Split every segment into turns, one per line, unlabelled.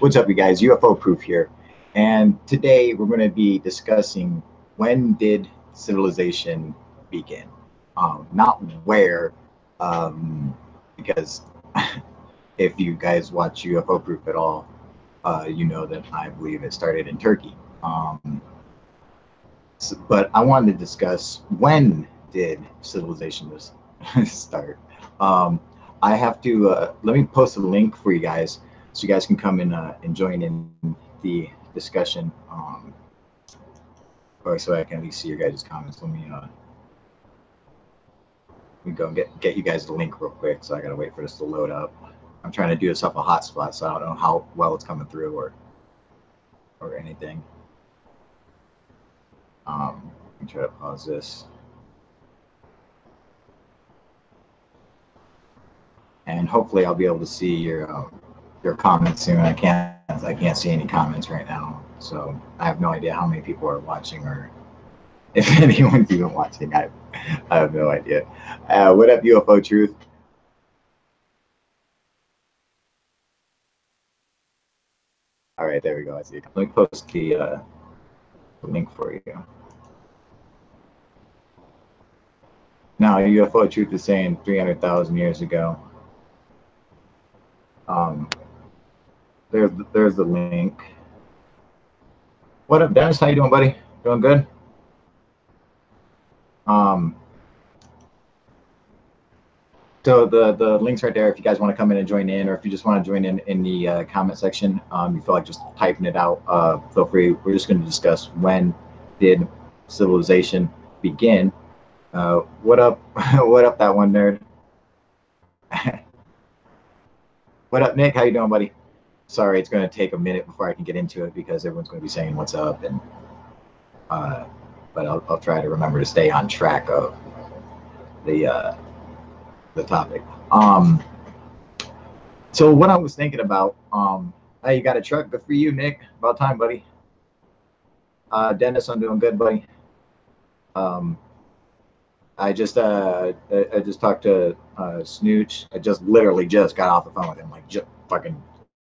What's up, you guys? UFO Proof here. And today we're going to be discussing when did civilization begin? Not where, because if you guys watch UFO Proof at all, you know that I believe it started in Turkey. But I wanted to discuss when did civilization start. Um, I have to let me post a link for you guys so you guys can come and join in the discussion. Or so I can at least see your guys' comments. Let me go and get you guys the link real quick. So I gotta wait for this to load up. I'm trying to do this off a hotspot, so I don't know how well it's coming through or anything. Let me try to pause this. And hopefully I'll be able to see your comments soon. I can't see any comments right now, so I have no idea how many people are watching or if anyone's even watching. I have no idea. What up, UFO Truth? All right, there we go. I see it. Let me post the link for you. Now, UFO Truth is saying 300,000 years ago. Um, there's the link. What up, Dennis? How you doing, buddy? Doing good? Um, so the links right there if you guys want to come in and join in, or if you just want to join in the comment section, you feel like just typing it out, feel free. We're just going to discuss when did civilization begin. What up? What up, that one nerd? What up, Nick? How you doing, buddy? Sorry, it's going to take a minute before I can get into it because everyone's going to be saying what's up, and uh, but I'll try to remember to stay on track of the uh, the topic. So what I was thinking about, hey, you got a truck? Good for you, Nick. About time, buddy. Dennis, I'm doing good, buddy. Um, I just talked to Snooch. I just literally just got off the phone with him, like just fucking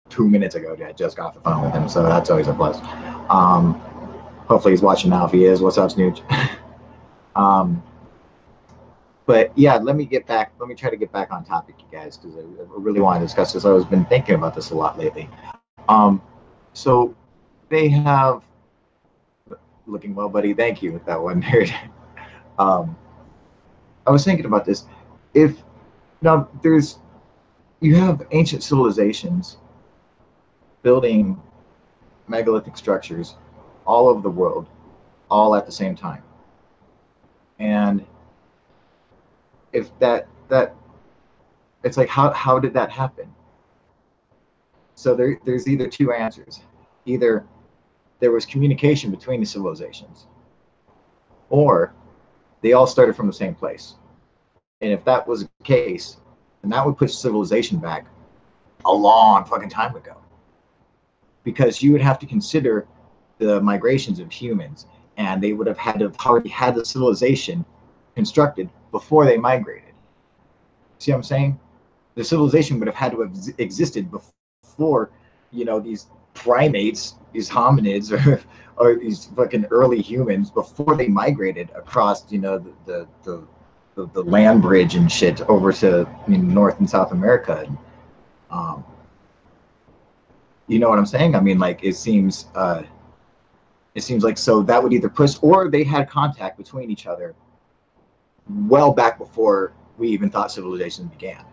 2 minutes ago. I just got off the phone with him, so that's always a plus. Um, Hopefully he's watching now. If he is, what's up, Snooch? um, but yeah, let me get back. Let me try to get back on topic, you guys, because I really want to discuss this. I've been thinking about this a lot lately. So they have looking well, buddy. Thank you, that one nerd. um, I was thinking about this. If now there's you have ancient civilizations building megalithic structures all over the world, all at the same time, and if that it's like how did that happen? So there's either two answers. Either there was communication between the civilizations, or they all started from the same place. And if that was the case, then that would push civilization back a long fucking time ago. Because you would have to consider the migrations of humans, and they would have had to have already had the civilization constructed before they migrated. See what I'm saying? The civilization would have had to have existed before, these primates, these hominids, or these fucking early humans before they migrated across, the land bridge and shit over to North and South America. And, um, you know what I'm saying? I mean, like it seems like so that would either push or they had contact between each other well back before we even thought civilization began.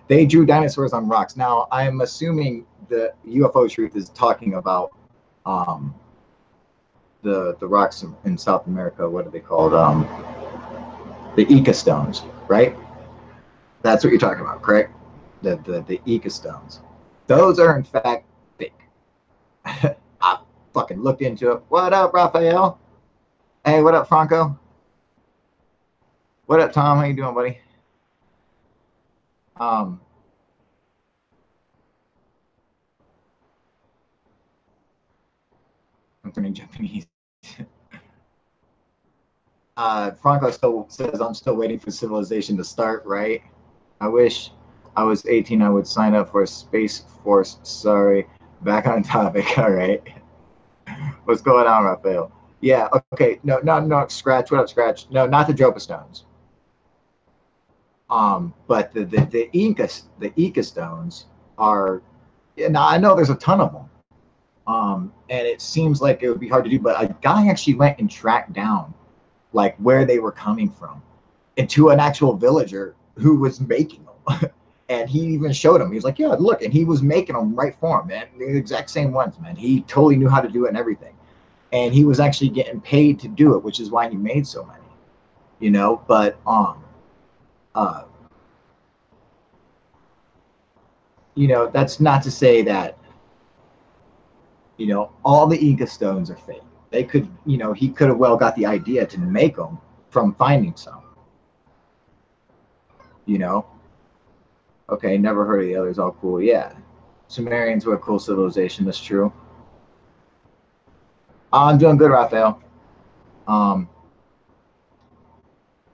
They drew dinosaurs on rocks. Now, I'm assuming the UFO Truth is talking about um, the rocks in South America. What are they called? The Ica stones, right? That's what you're talking about, correct? The Ica stones. Those are in fact fake. I fucking looked into it. What up, Raphael? Hey, what up, Franco? What up, Tom? How you doing, buddy? Um, I'm turning Japanese. Franco still says I'm still waiting for civilization to start. Right? I wish. I was 18. I would sign up for Space Force. Sorry. Back on topic. All right. What's going on, Raphael? Yeah. Okay. No. No. No. Scratch. What up, Scratch? No, not the Dropa stones. But the Inca stones are. Yeah, now I know there's a ton of them. And it seems like it would be hard to do, but a guy actually went and tracked down like where they were coming from, and to an actual villager who was making them. And he even showed him. He was like, "Yeah, look," and he was making them right for him, man. The exact same ones, man. He totally knew how to do it and everything. And he was actually getting paid to do it, which is why he made so many, you know. But uh, you know, that's not to say that all the Inca stones are fake. They could, he could have well got the idea to make them from finding some, you know. Okay, never heard of the others. All cool, yeah. Sumerians were a cool civilization. That's true. I'm doing good, Raphael. Um,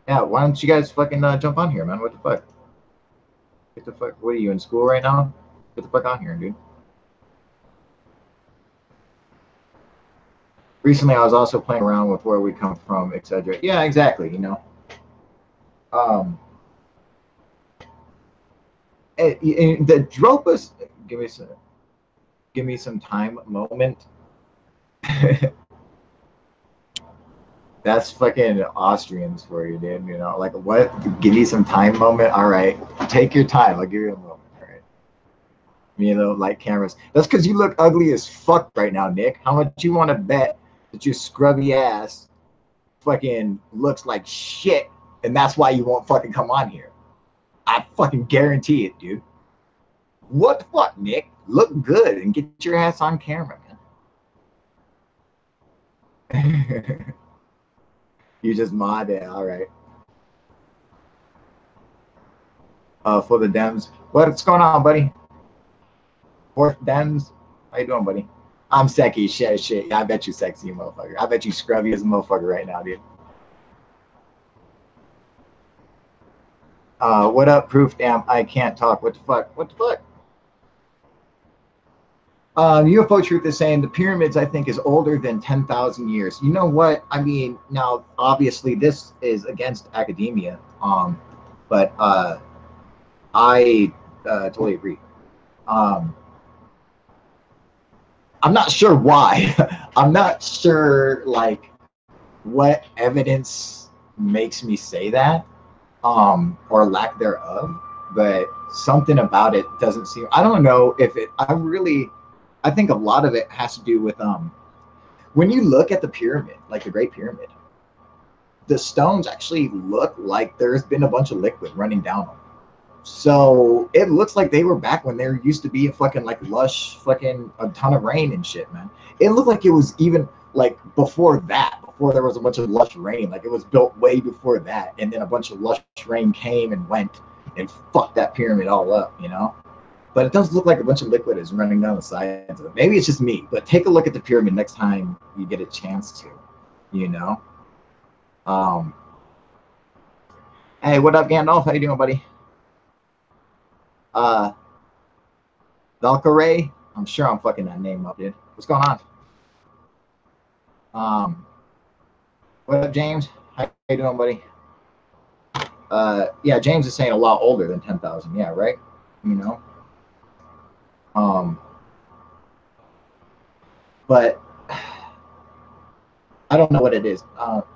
yeah. Why don't you guys fucking jump on here, man? What the fuck? Get the fuck. What are you in school right now? Get the fuck on here, dude. Recently, I was also playing around with where we come from, etc. Yeah, exactly. You know. Um, the Dropas. Give me some time moment. That's fucking Austrians for you, dude. You know, like what? Give me some time moment. All right, take your time. I'll give you a moment. All right. Light cameras. That's because you look ugly as fuck right now, Nick. How much you want to bet that your scrubby ass fucking looks like shit, and that's why you won't fucking come on here? I fucking guarantee it, dude. What the fuck, Nick? Look good and get your ass on camera, man. You just mod it, all right. For the Dems, what's going on, buddy? Fourth Dems, how you doing, buddy? I'm sexy, shit. I bet you sexy, motherfucker. I bet you scrubby as a motherfucker right now, dude. What up, Proof? Damn, I can't talk. What the fuck? What the fuck? UFO Truth is saying the pyramids, I think, is older than 10,000 years. You know what? I mean, now, obviously, this is against academia, but I totally agree. I'm not sure why. I'm not sure, like, what evidence makes me say that, or lack thereof, but something about it doesn't seem, I don't know if it, I think a lot of it has to do with when you look at the pyramid, like the Great Pyramid, the stones actually look like there's been a bunch of liquid running down them. So it looks like they were back when there used to be a fucking like lush fucking a ton of rain and shit, man. It looked like it was even like before that, before there was a bunch of lush rain, like it was built way before that, and then a bunch of lush rain came and went and fucked that pyramid all up, you know. But it does look like a bunch of liquid is running down the sides of it. Maybe it's just me, but take a look at the pyramid next time you get a chance to, you know. Hey, what up, Gandalf? How you doing, buddy? Valkyrie? I'm sure I'm fucking that name up, dude. What's going on? What up, James? How you doing, buddy? Yeah, James is saying a lot older than 10,000. Yeah, right? You know. But I don't know what it is. Now,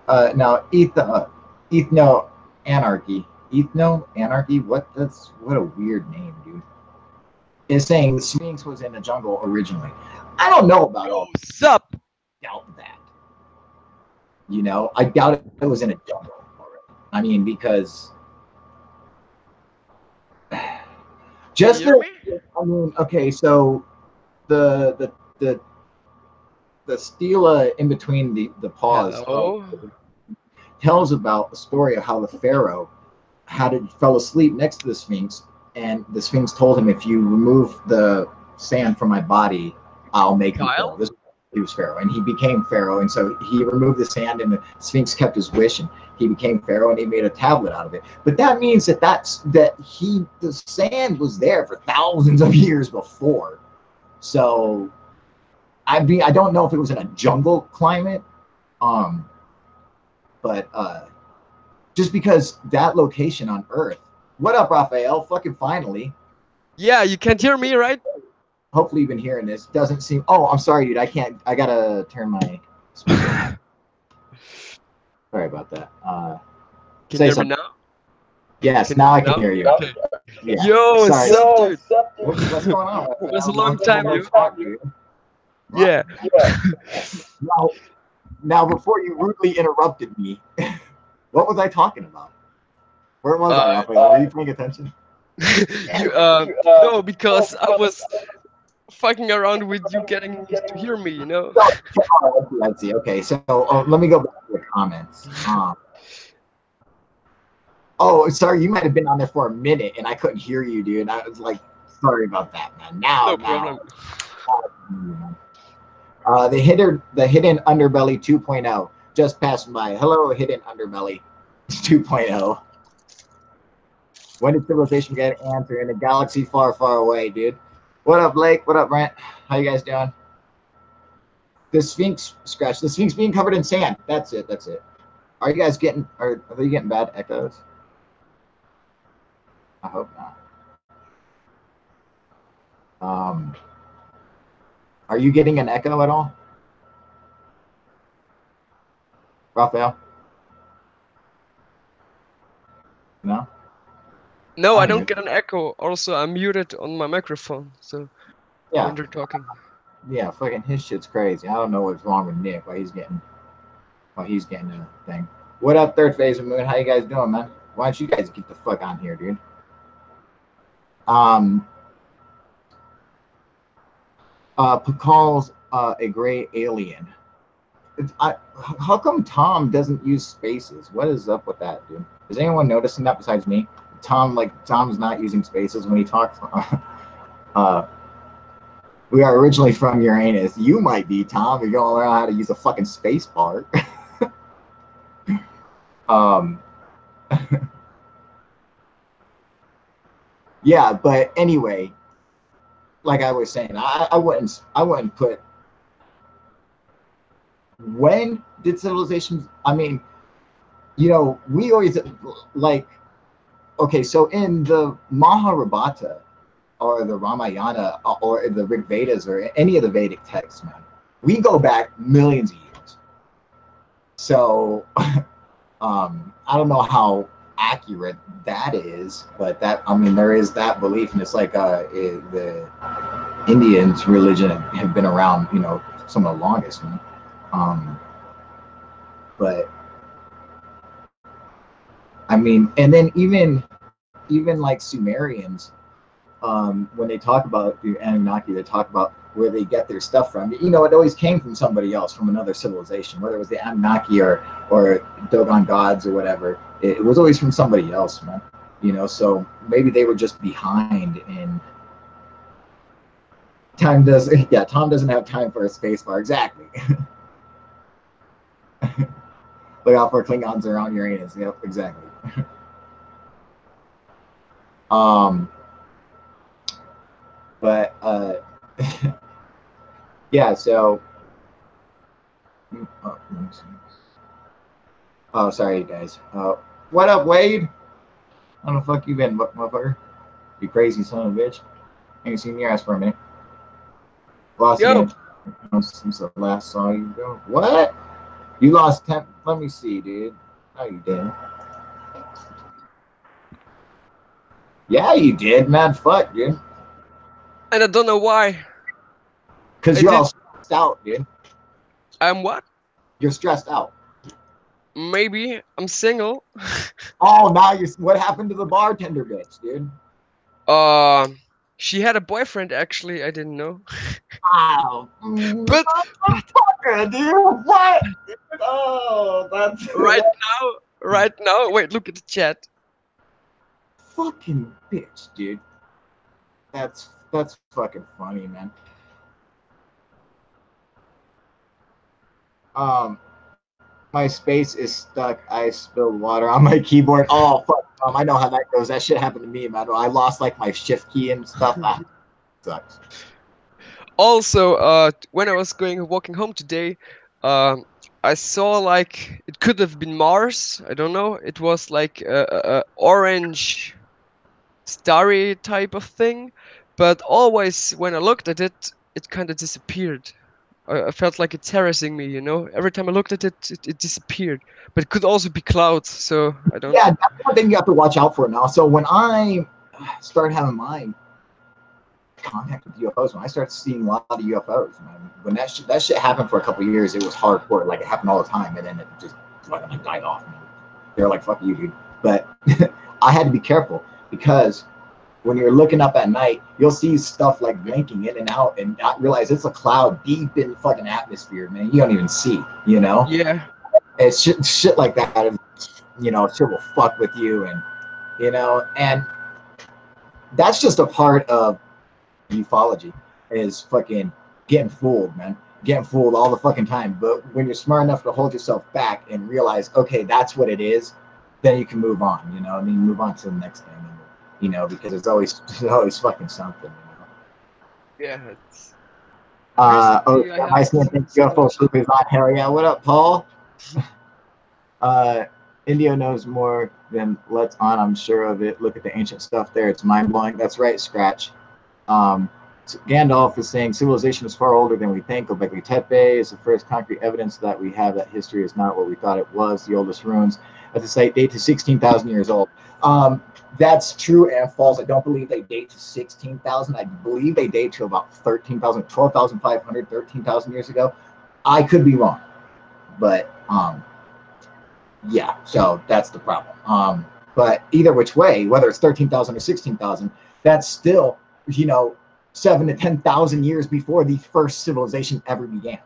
Ethno Anarchy. Ethno Anarchy? What a weird name, dude. Is saying the Sphinx was in the jungle originally. I don't know about all.
Sup?
Doubt that. You know, I doubt it was in a jungle already. I mean, because just I mean, okay, so the stela in between the paws tells about the story of how the pharaoh fell asleep next to the Sphinx, and the Sphinx told him, "If you remove the sand from my body, I'll make you." he was Pharaoh, and he became Pharaoh, and so he removed the sand, and the Sphinx kept his wish, and he became Pharaoh, and he made a tablet out of it. But that means that the sand was there for thousands of years before. So I don't know if it was in a jungle climate, but just because that location on Earth. What up, Raphael? Fucking finally.
Yeah, you can't hear me, right?
Hopefully you've been hearing this. Doesn't seem. Oh, I'm sorry, dude. I can't. I gotta turn my speaker. Sorry about that.
Can
Say
you hear me
something.
now?
Yes,
Can
now I
you
can
now?
hear you.
Okay.
Yeah.
Yo,
Sorry.
sup, dude?
What's going on?
It was a
Long
long time,
no
dude.
talk, dude.
Yeah.
Now, now, before you rudely interrupted me, what was I talking about? Where was I,
Uh,
Raphael? Were you paying attention?
you no, because I was fucking around with you getting to hear me, you know?
Oh, I see. Okay, so let me go back to the comments. Oh, sorry, you might have been on there for a minute and I couldn't hear you, dude. And I was like, sorry about that, man.
No problem.
The hidden underbelly 2.0 just passed by. Hello, hidden underbelly 2.0. When did civilization get an answer in a galaxy far, far away, dude? What up, Blake? What up, Brent? How you guys doing? The Sphinx scratch. The Sphinx being covered in sand. That's it. That's it. Are you guys getting? Are they getting bad echoes? I hope not. Are you getting an echo at all, Raphael? No.
No, I
I'm
don't
good.
get an echo. Also, I'm muted on my microphone, so
Yeah.
when they're talking.
Yeah. Fucking his shit's crazy. I don't know what's wrong with Nick. Why he's getting a thing. What up, Third Phase of Moon? How you guys doing, man? Why don't you guys get the fuck on here, dude? Pakal's a gray alien. How come Tom doesn't use spaces? What is up with that, dude? Is anyone noticing that besides me? Tom's not using spaces when he talks. We are originally from Uranus. You might be, Tom. You're gonna learn how to use a fucking space bar. um, yeah, but anyway, like I was saying, I wouldn't put. When did civilizations? I mean, we always like. Okay, so in the Mahabharata or the Ramayana or the Rig Vedas or any of the Vedic texts, man, we go back millions of years. So I don't know how accurate that is, but there is that belief, and it's like the Indians' religion have been around, some of the longest, man. But I mean, and then even like Sumerians, when they talk about the Anunnaki, they talk about where they get their stuff from. It always came from somebody else, from another civilization, whether it was the Anunnaki or Dogon gods or whatever. It was always from somebody else, man. So maybe they were just behind in time. Tom doesn't have time for a space bar. Exactly. Look out for Klingons around Uranus. Yep, exactly. But yeah, so sorry, you guys. What up, Wade? How the fuck you been, motherfucker? You crazy son of a bitch. Ain't seen your ass for a minute. Lost
Yo,
again since the last saw you go. What? You lost 10. Let me see, dude. No, you didn't. Yeah, you did. Mad fuck, dude.
and I don't know why.
Because
I
you're
did.
all stressed out, dude.
I'm what?
You're stressed out.
Maybe I'm single.
Oh, now you're. What happened to the bartender bitch, dude?
Uh, she had a boyfriend actually. I didn't know.
Wow.
But
Motherfucker, dude. What? Oh, that's
right now, wait, look at the chat.
fucking bitch, dude. That's fucking funny, man. My space is stuck. I spilled water on my keyboard. Oh fuck! I know how that goes. That shit happened to me, man. I lost like my shift key and stuff. Ah, sucks.
Also, when I was walking home today, I saw like it could have been Mars. I don't know. It was like a orange, starry type of thing, but always when I looked at it, it kind of disappeared. I felt like it's harassing me, you know. Every time I looked at it, it disappeared. But it could also be clouds, so I don't.
Yeah, that's one thing you have to watch out for now. So when I started having my contact with UFOs, when I started seeing a lot of UFOs, man, when that shit happened for a couple of years, it was hardcore. Like it happened all the time, and then it just fucking died off. Man. They're like, "Fuck you, dude." But I had to be careful because when you're looking up at night, you'll see stuff like blinking in and out, and not realize it's a cloud deep in the fucking atmosphere, man. You don't even see, you know.
Yeah.
It's shit like that. You know, shit will fuck with you, and you know, and that's just a part of ufology is fucking getting fooled, man. Getting fooled all the fucking time. But when you're smart enough to hold yourself back and realize, okay, that's what it is, then you can move on. You know, I mean, move on to the next thing. And, you know, because there's always fucking something. You know.
Yeah. It's...
My sniffing UFO sloop is on Harry. Yeah, what up, Paul? Indio knows more than Let's On. I'm sure of it. Look at the ancient stuff there. It's mind blowing. That's right, Scratch. Gandalf is saying civilization is far older than we think. Göbekli Tepe is the first concrete evidence that we have that history is not what we thought it was. The oldest ruins at the site date to 16,000 years old. That's true and false. I don't believe they date to 16,000. I believe they date to about 13,000, 12,500, 13,000 years ago. I could be wrong, but yeah, so that's the problem. But either which way, whether it's 13,000 or 16,000, that's still, you know, 7 to 10,000 years before the first civilization ever began.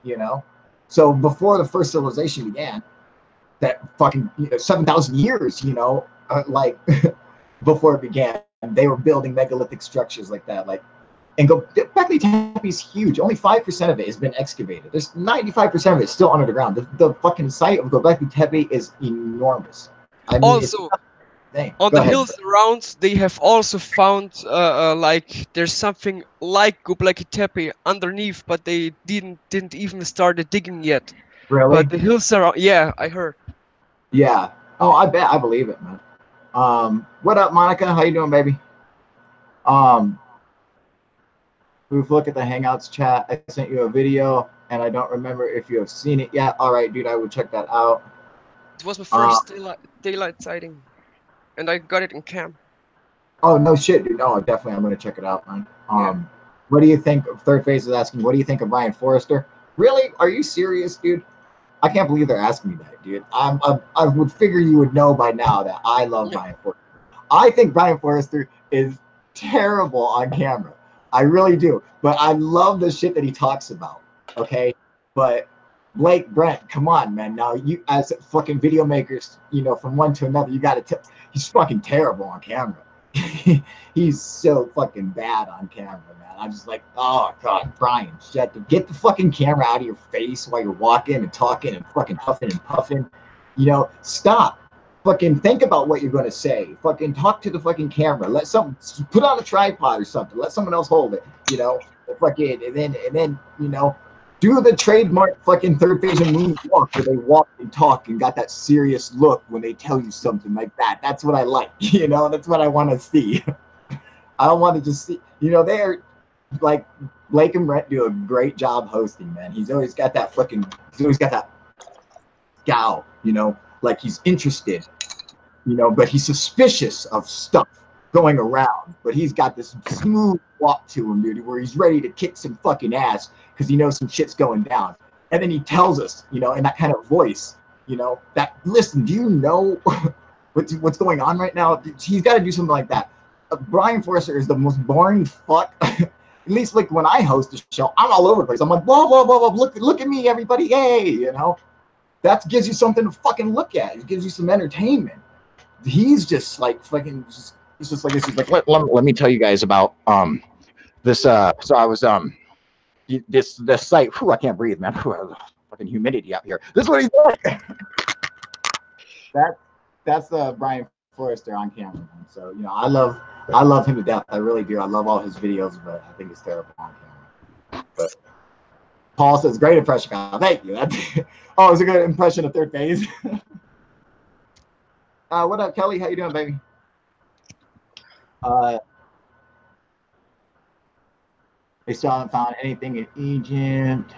You know, so before the first civilization began, that fucking 7,000 years, you know, like before it began, they were building megalithic structures like that, like. And Göbekli Tepe is huge. Only 5% of it has been excavated. There's 95% of it still under the ground. The fucking site of Göbekli Tepe is enormous. I mean,
also, on the hills around, they have also found like there's something like Göbekli Tepe underneath, but they didn't even start digging yet.
Really?
But the hills around, yeah, I heard.
Yeah. Oh, I bet. I believe it, man. What up, Monica? How you doing, baby? We've looked at the Hangouts chat. I sent you a video, and I don't remember if you have seen it yet. All right, dude, I will check that out.
It was my first daylight sighting, and I got it in cam.
Oh, no shit, dude. No, definitely, I'm going to check it out, man. What do you think? Third Phase is asking, what do you think of Brian Forrester? Really? Are you serious, dude? I can't believe they're asking me that, dude. I would figure you would know by now that I love Brian Forrester. I think Brian Forrester is terrible on camera. I really do. But I love the shit that he talks about. Okay? But Blake Brent, come on, man. Now, you as fucking video makers, you know, from one to another, you got to he's fucking terrible on camera. He's so fucking bad on camera, man. I'm just like, oh, God, Brian, get the fucking camera out of your face while you're walking and talking and fucking huffing and puffing. You know, stop. Fucking think about what you're going to say. Fucking talk to the fucking camera. Let some put on a tripod or something. Let someone else hold it. You know, fucking and then you know, do the trademark fucking Third Phase moonwalk where they walk and talk and got that serious look when they tell you something like that. That's what I like. You know, that's what I want to see. I don't want to just see. You know, they're like Blake and Brent do a great job hosting. Man, he's always got that fucking. He's always got that scowl. You know. Like he's interested, you know, but he's suspicious of stuff going around. But he's got this smooth walk to him, dude, where he's ready to kick some fucking ass because he knows some shit's going down. And then he tells us, you know, in that kind of voice, you know, that, listen, do you know what's going on right now? He's got to do something like that. Brian Forrester is the most boring fuck. At least like when I host the show, I'm all over the place. I'm like, blah, blah, blah, blah, look at me, everybody, yay, you know. That gives you something to fucking look at. It gives you some entertainment. He's just like fucking. He's just like this. He's like, let me tell you guys about this. So I was this site. Whew, I can't breathe, man. Fucking fucking humidity out here. This is what he's like. That's Brian Forrester on camera. Man. So you know, I love him to death. I really do. I love all his videos, but I think it's terrible on camera. But Paul says, "Great impression, Kyle. Thank you." Oh, it was a good impression of third phase. What up, Kelly? How you doing, baby? They still haven't found anything in Egypt.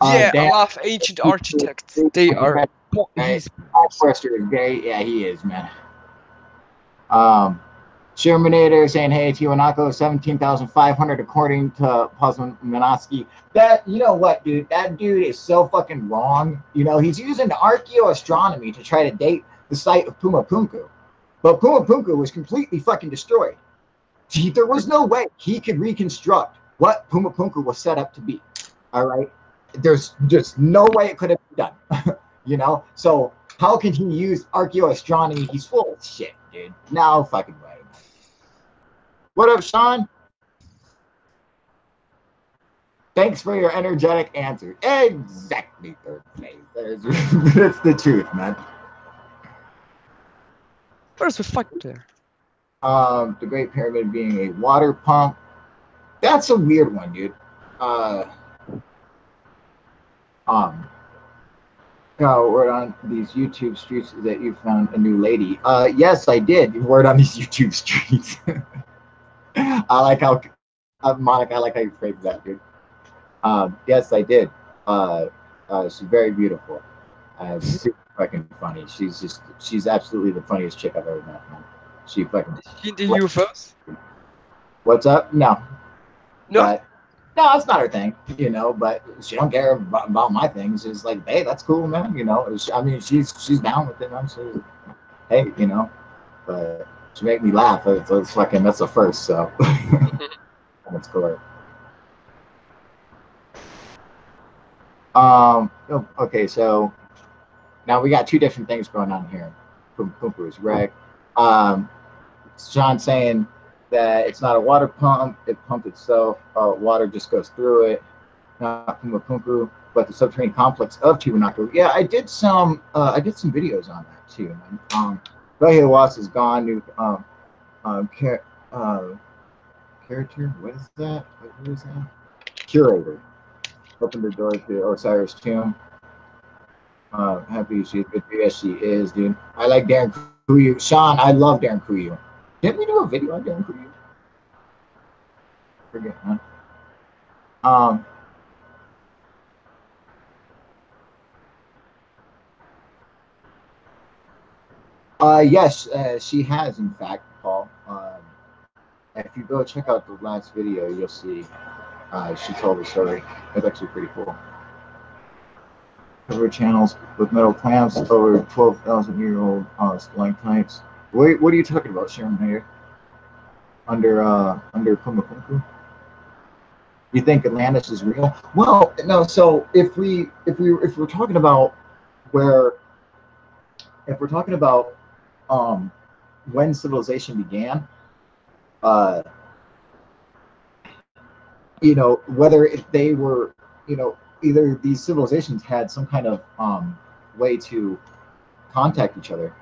Yeah,
Dan,
I love ancient architects. They are. He's
Forrester is great. Yeah, he is, man. Shermanator saying, "Hey, Tiwanaku, 17,500 according to Pozmanovsky." That, you know what, dude? That dude is so fucking wrong. You know, he's using archaeoastronomy to try to date the site of Pumapunku, but Pumapunku was completely fucking destroyed. There was no way he could reconstruct what Pumapunku was set up to be. All right, there's just no way it could have been done. You know, so how can he use archaeoastronomy? He's full of shit, dude. No fucking way. What up, Sean? Thanks for your energetic answer. Exactly, third phase. That's the truth, man.
where's the fuck there?
The Great Pyramid being a water pump. That's a weird one, dude. Word on these YouTube streets that you found a new lady. Yes, I did. Word on these YouTube streets. I like how, Monica, I like how you phrased that, dude. Yes, I did. She's very beautiful. Super fucking funny. She's absolutely the funniest chick I've ever met, man. She fucking.
Is she into UFOs?
What's up? No.
No.
But, no, it's not her thing, you know. But she don't care about my things. It's like, hey, that's cool, man. You know. I mean, she's down with it, man. So, hey, you know. But she make me laugh. It's fucking. That's the first. So. That's cool. Okay, so now we got two different things going on here. Pumapunku is wrecked. Sean saying that it's not a water pump; it pumped itself. Water just goes through it. Not Pumapunku, but the subterranean complex of Tiwanaku. Yeah, I did some videos on that too, man. Rahil Was is gone. New character. What is that? What is that? Curator. Opened the door to Osiris tomb. Happy she's good. Yes, she is, dude. I like Darren Kuyu. Sean, I love Darren Kuyu. Didn't we do a video on Darren Kuyu? Forget, huh? Yes, she has, in fact, Paul. If you go check out the last video, you'll see she told the story. It's actually pretty cool. Cover channels with metal clamps over 12,000-year-old stalactites. What are you talking about, Sharon Mayer? Under Pumapunku? You think Atlantis is real? Well, no. So if we're talking about when civilization began, you know, whether they were, you know, either these civilizations had some kind of way to contact each other,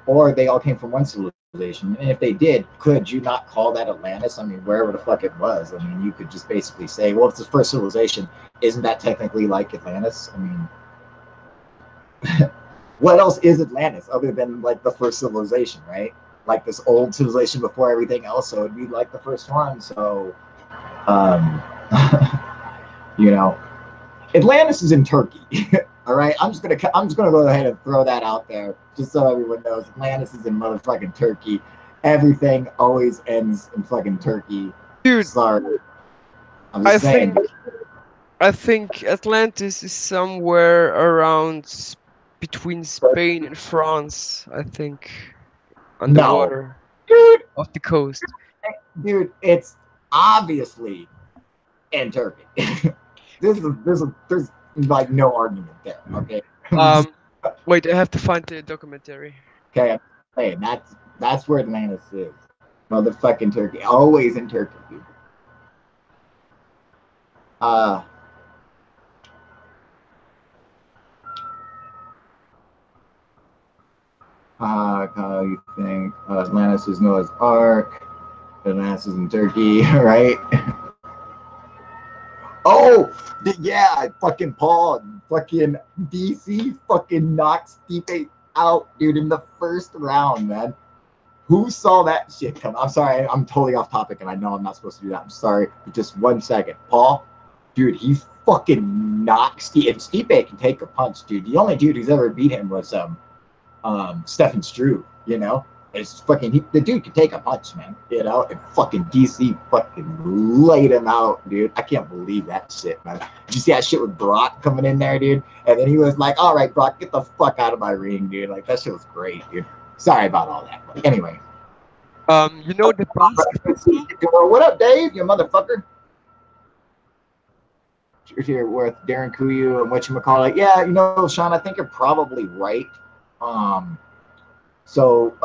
or they all came from one civilization. And if they did, could you not call that Atlantis? I mean, wherever the fuck it was. I mean, you could just basically say, well, it's the first civilization. Isn't that technically like Atlantis? I mean, what else is Atlantis other than like the first civilization, right? Like this old civilization before everything else, so it'd be like the first one. So, you know, Atlantis is in Turkey. All right, I'm just gonna go ahead and throw that out there, just so everyone knows. Atlantis is in motherfucking Turkey. Everything always ends in fucking Turkey.
Dude,
sorry. I'm just saying.
I think Atlantis is somewhere around between Spain and France. I think on the water,
dude,
off the coast.
Dude, it's obviously in Turkey. There's like no argument there. Okay.
Wait, I have to find the documentary.
Okay, I'm saying that's where Atlantis is. Motherfucking Turkey. Always in Turkey, dude. Uh, how you think Atlantis is Noah's Ark? Atlantis is in Turkey, right? Oh, yeah, fucking Paul, fucking DC fucking knocks Stipe out, dude, in the first round, man. Who saw that shit come? I'm sorry, I'm totally off topic, and I know I'm not supposed to do that. I'm sorry, but just 1 second. Paul, dude, he fucking knocks Stipe. And Stipe can take a punch, dude. The only dude who's ever beat him was Stefan Struve, you know? It's fucking, the dude can take a punch, man, you know? And fucking DC fucking laid him out, dude. I can't believe that shit, man. Did you see that shit with Brock coming in there, dude? And then he was like, all right, Brock, get the fuck out of my ring, dude. Like, that shit was great, dude. Sorry about all that. But anyway.
You know the
What up, Dave? You motherfucker. Here with Darren Kuyu and whatchamacallit. Yeah, you know, Sean, I think you're probably right. So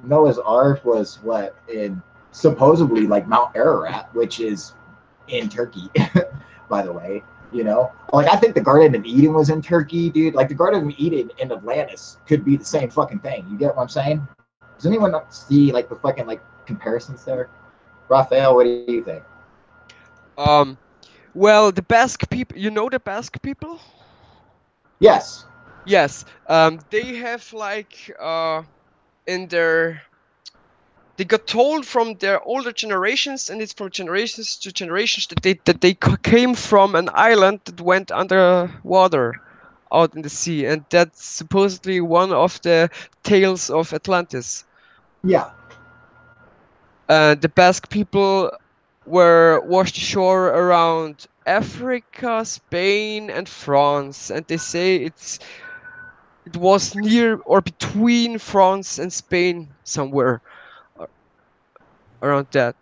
Noah's Ark was what in supposedly like Mount Ararat, which is in Turkey, by the way. You know, like I think the Garden of Eden was in Turkey, dude. Like the Garden of Eden in Atlantis could be the same fucking thing. You get what I'm saying? Does anyone see like the fucking like comparisons there? Raphael, what do you think?
Well, the Basque people. You know the Basque people?
Yes.
Yes. They have like in their. They got told from their older generations, and it's from generations to generations that they came from an island that went underwater, out in the sea, and that's supposedly one of the tales of Atlantis.
Yeah.
The Basque people were washed ashore around Africa, Spain, and France, and they say it was near or between France and Spain somewhere around that.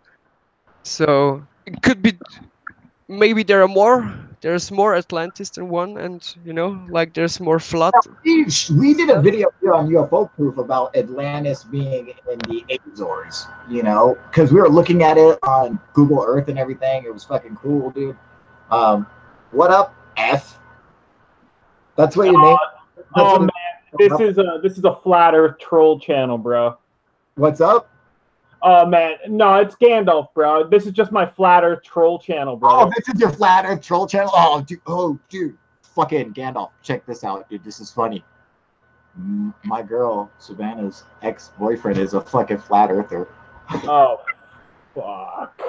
So it could be maybe there's more Atlantis than one, and you know, like there's more flood.
We did a video here on UFO Proof about Atlantis being in the Azores, you know, because we were looking at it on Google Earth and everything. It was fucking cool, dude. What up, F? That's what your name.
Oh man, this is a flat Earth troll channel, bro.
What's up?
Oh man, no, it's Gandalf, bro. This is just my flat Earth troll channel, bro.
Oh, this is your flat Earth troll channel. Oh, dude, fucking Gandalf. Check this out, dude. This is funny. My girl Savannah's ex-boyfriend is a fucking flat earther.
Oh, fuck.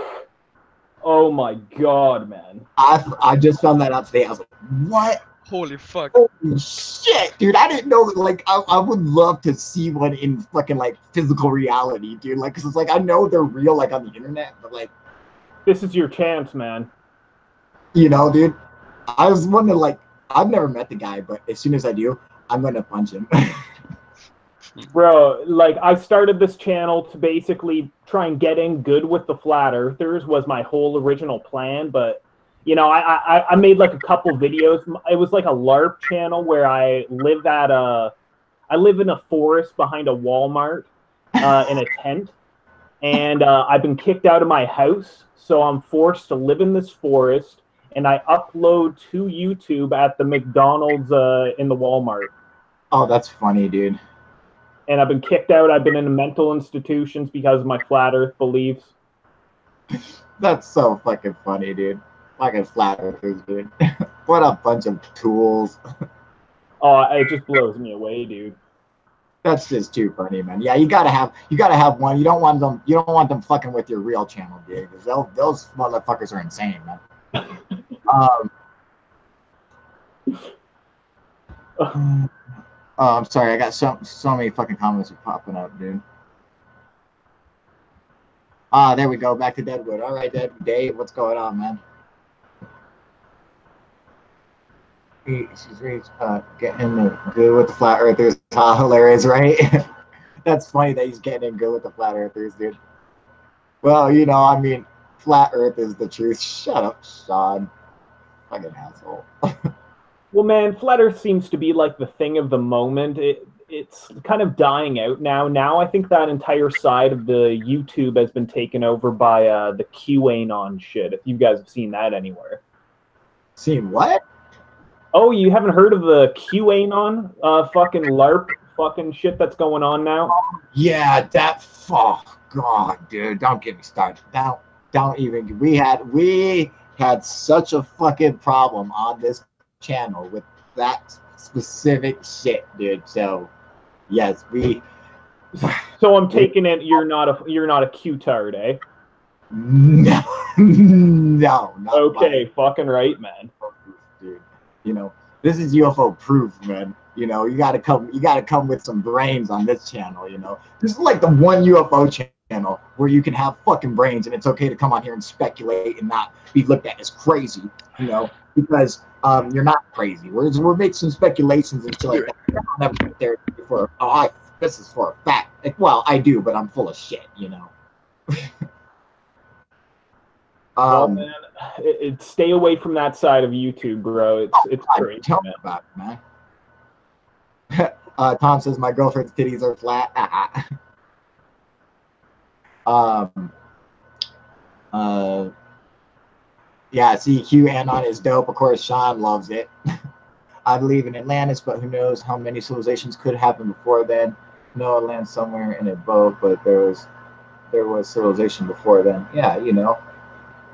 Oh my god, man.
I just found that out today. I was like, what?
Holy fuck.
Holy shit, dude. I didn't know, like, I would love to see one in fucking, like, physical reality, dude. Like, because it's like, I know they're real, like, on the internet, but, like...
This is your chance, man.
You know, dude. I was wondering, like, I've never met the guy, but as soon as I do, I'm going to punch him.
Bro, like, I started this channel to basically try and get in good with the flat earthers was my whole original plan, but... You know, I made like a couple videos. It was like a LARP channel where I live in a forest behind a Walmart in a tent, and I've been kicked out of my house, so I'm forced to live in this forest, and I upload to YouTube at the McDonald's in the Walmart.
Oh, that's funny, dude.
And I've been kicked out. I've been in mental institutions because of my flat Earth beliefs.
That's so fucking funny, dude. Fucking flat earthers, dude. What a bunch of tools.
Oh, it just blows me away, dude.
That's just too funny, man. Yeah, you gotta have one. You don't want them fucking with your real channel, dude, because those motherfuckers are insane, man. Oh, I'm sorry. I got so many fucking comments are popping up, dude. There we go. Back to Deadwood. All right, Dave, what's going on, man? She's getting good with the flat earthers. Hilarious, right? That's funny that he's getting in good with the flat earthers, dude. Well, you know, I mean, flat earth is the truth. Shut up, Sean. Fucking asshole.
Well, man, flat earth seems to be like the thing of the moment. It's kind of dying out now. Now I think that entire side of the YouTube has been taken over by the QAnon shit, if you guys have seen that anywhere.
Seen what?
Oh, you haven't heard of the QAnon fucking LARP fucking shit that's going on now?
Yeah, that. Oh God, dude, don't get me started. Don't even. We had such a fucking problem on this channel with that specific shit, dude. So yes, we.
So I'm taking it you're not a Q-tard, eh?
No, no, not
Okay, fucking right, man.
dude. You know, this is UFO proof, man. You know, you gotta come with some brains on this channel, you know. This is like the one UFO channel where you can have fucking brains and it's okay to come on here and speculate and not be looked at as crazy, you know, because you're not crazy. We're making some speculations and shit like that. I'll never get there for this is for a fact. Like, well, I do, but I'm full of shit, you know.
Well, man, stay away from that side of YouTube, bro. It's crazy.
Tell me about it, man. Tom says my girlfriend's titties are flat. Yeah, CQ Anon is dope. Of course, Sean loves it. I believe in Atlantis, but who knows how many civilizations could happen before then. Noah lands somewhere in a boat, but there was civilization before then. Yeah, you know.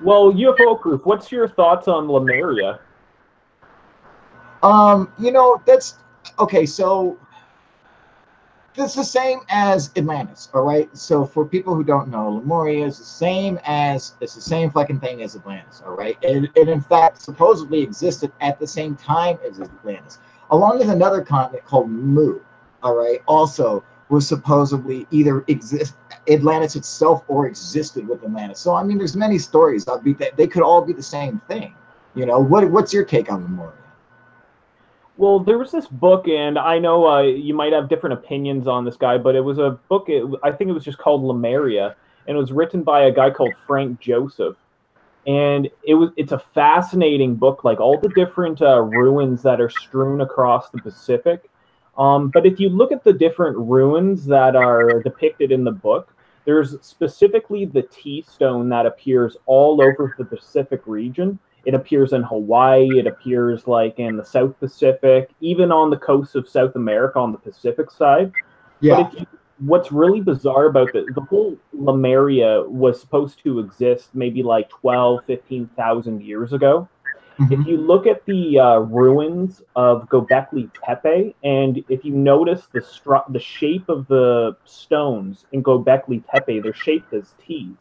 Well, UFO proof. What's your thoughts on Lemuria?
You know, that's okay. So it's the same as Atlantis, all right? So for people who don't know, Lemuria is the same fucking thing as Atlantis, all right? It in fact supposedly existed at the same time as Atlantis, along with another continent called Mu, all right? Also was supposedly either Atlantis itself or existed with Atlantis. So I mean, there's many stories that they could all be the same thing. You know, what's your take on Lemuria?
Well, there was this book, and I know you might have different opinions on this guy, but it was a book, I think it was just called Lemuria, and it was written by a guy called Frank Joseph. And it's a fascinating book, like all the different ruins that are strewn across the Pacific. But if you look at the different ruins that are depicted in the book, there's specifically the T-stone that appears all over the Pacific region. It appears in Hawaii. It appears like in the South Pacific, even on the coast of South America on the Pacific side.
Yeah.
But what's really bizarre about the whole Lemuria was supposed to exist maybe like 12, 15,000 years ago. If you look at the ruins of Göbekli Tepe, and if you notice the shape of the stones in Göbekli Tepe, they're shaped as T's.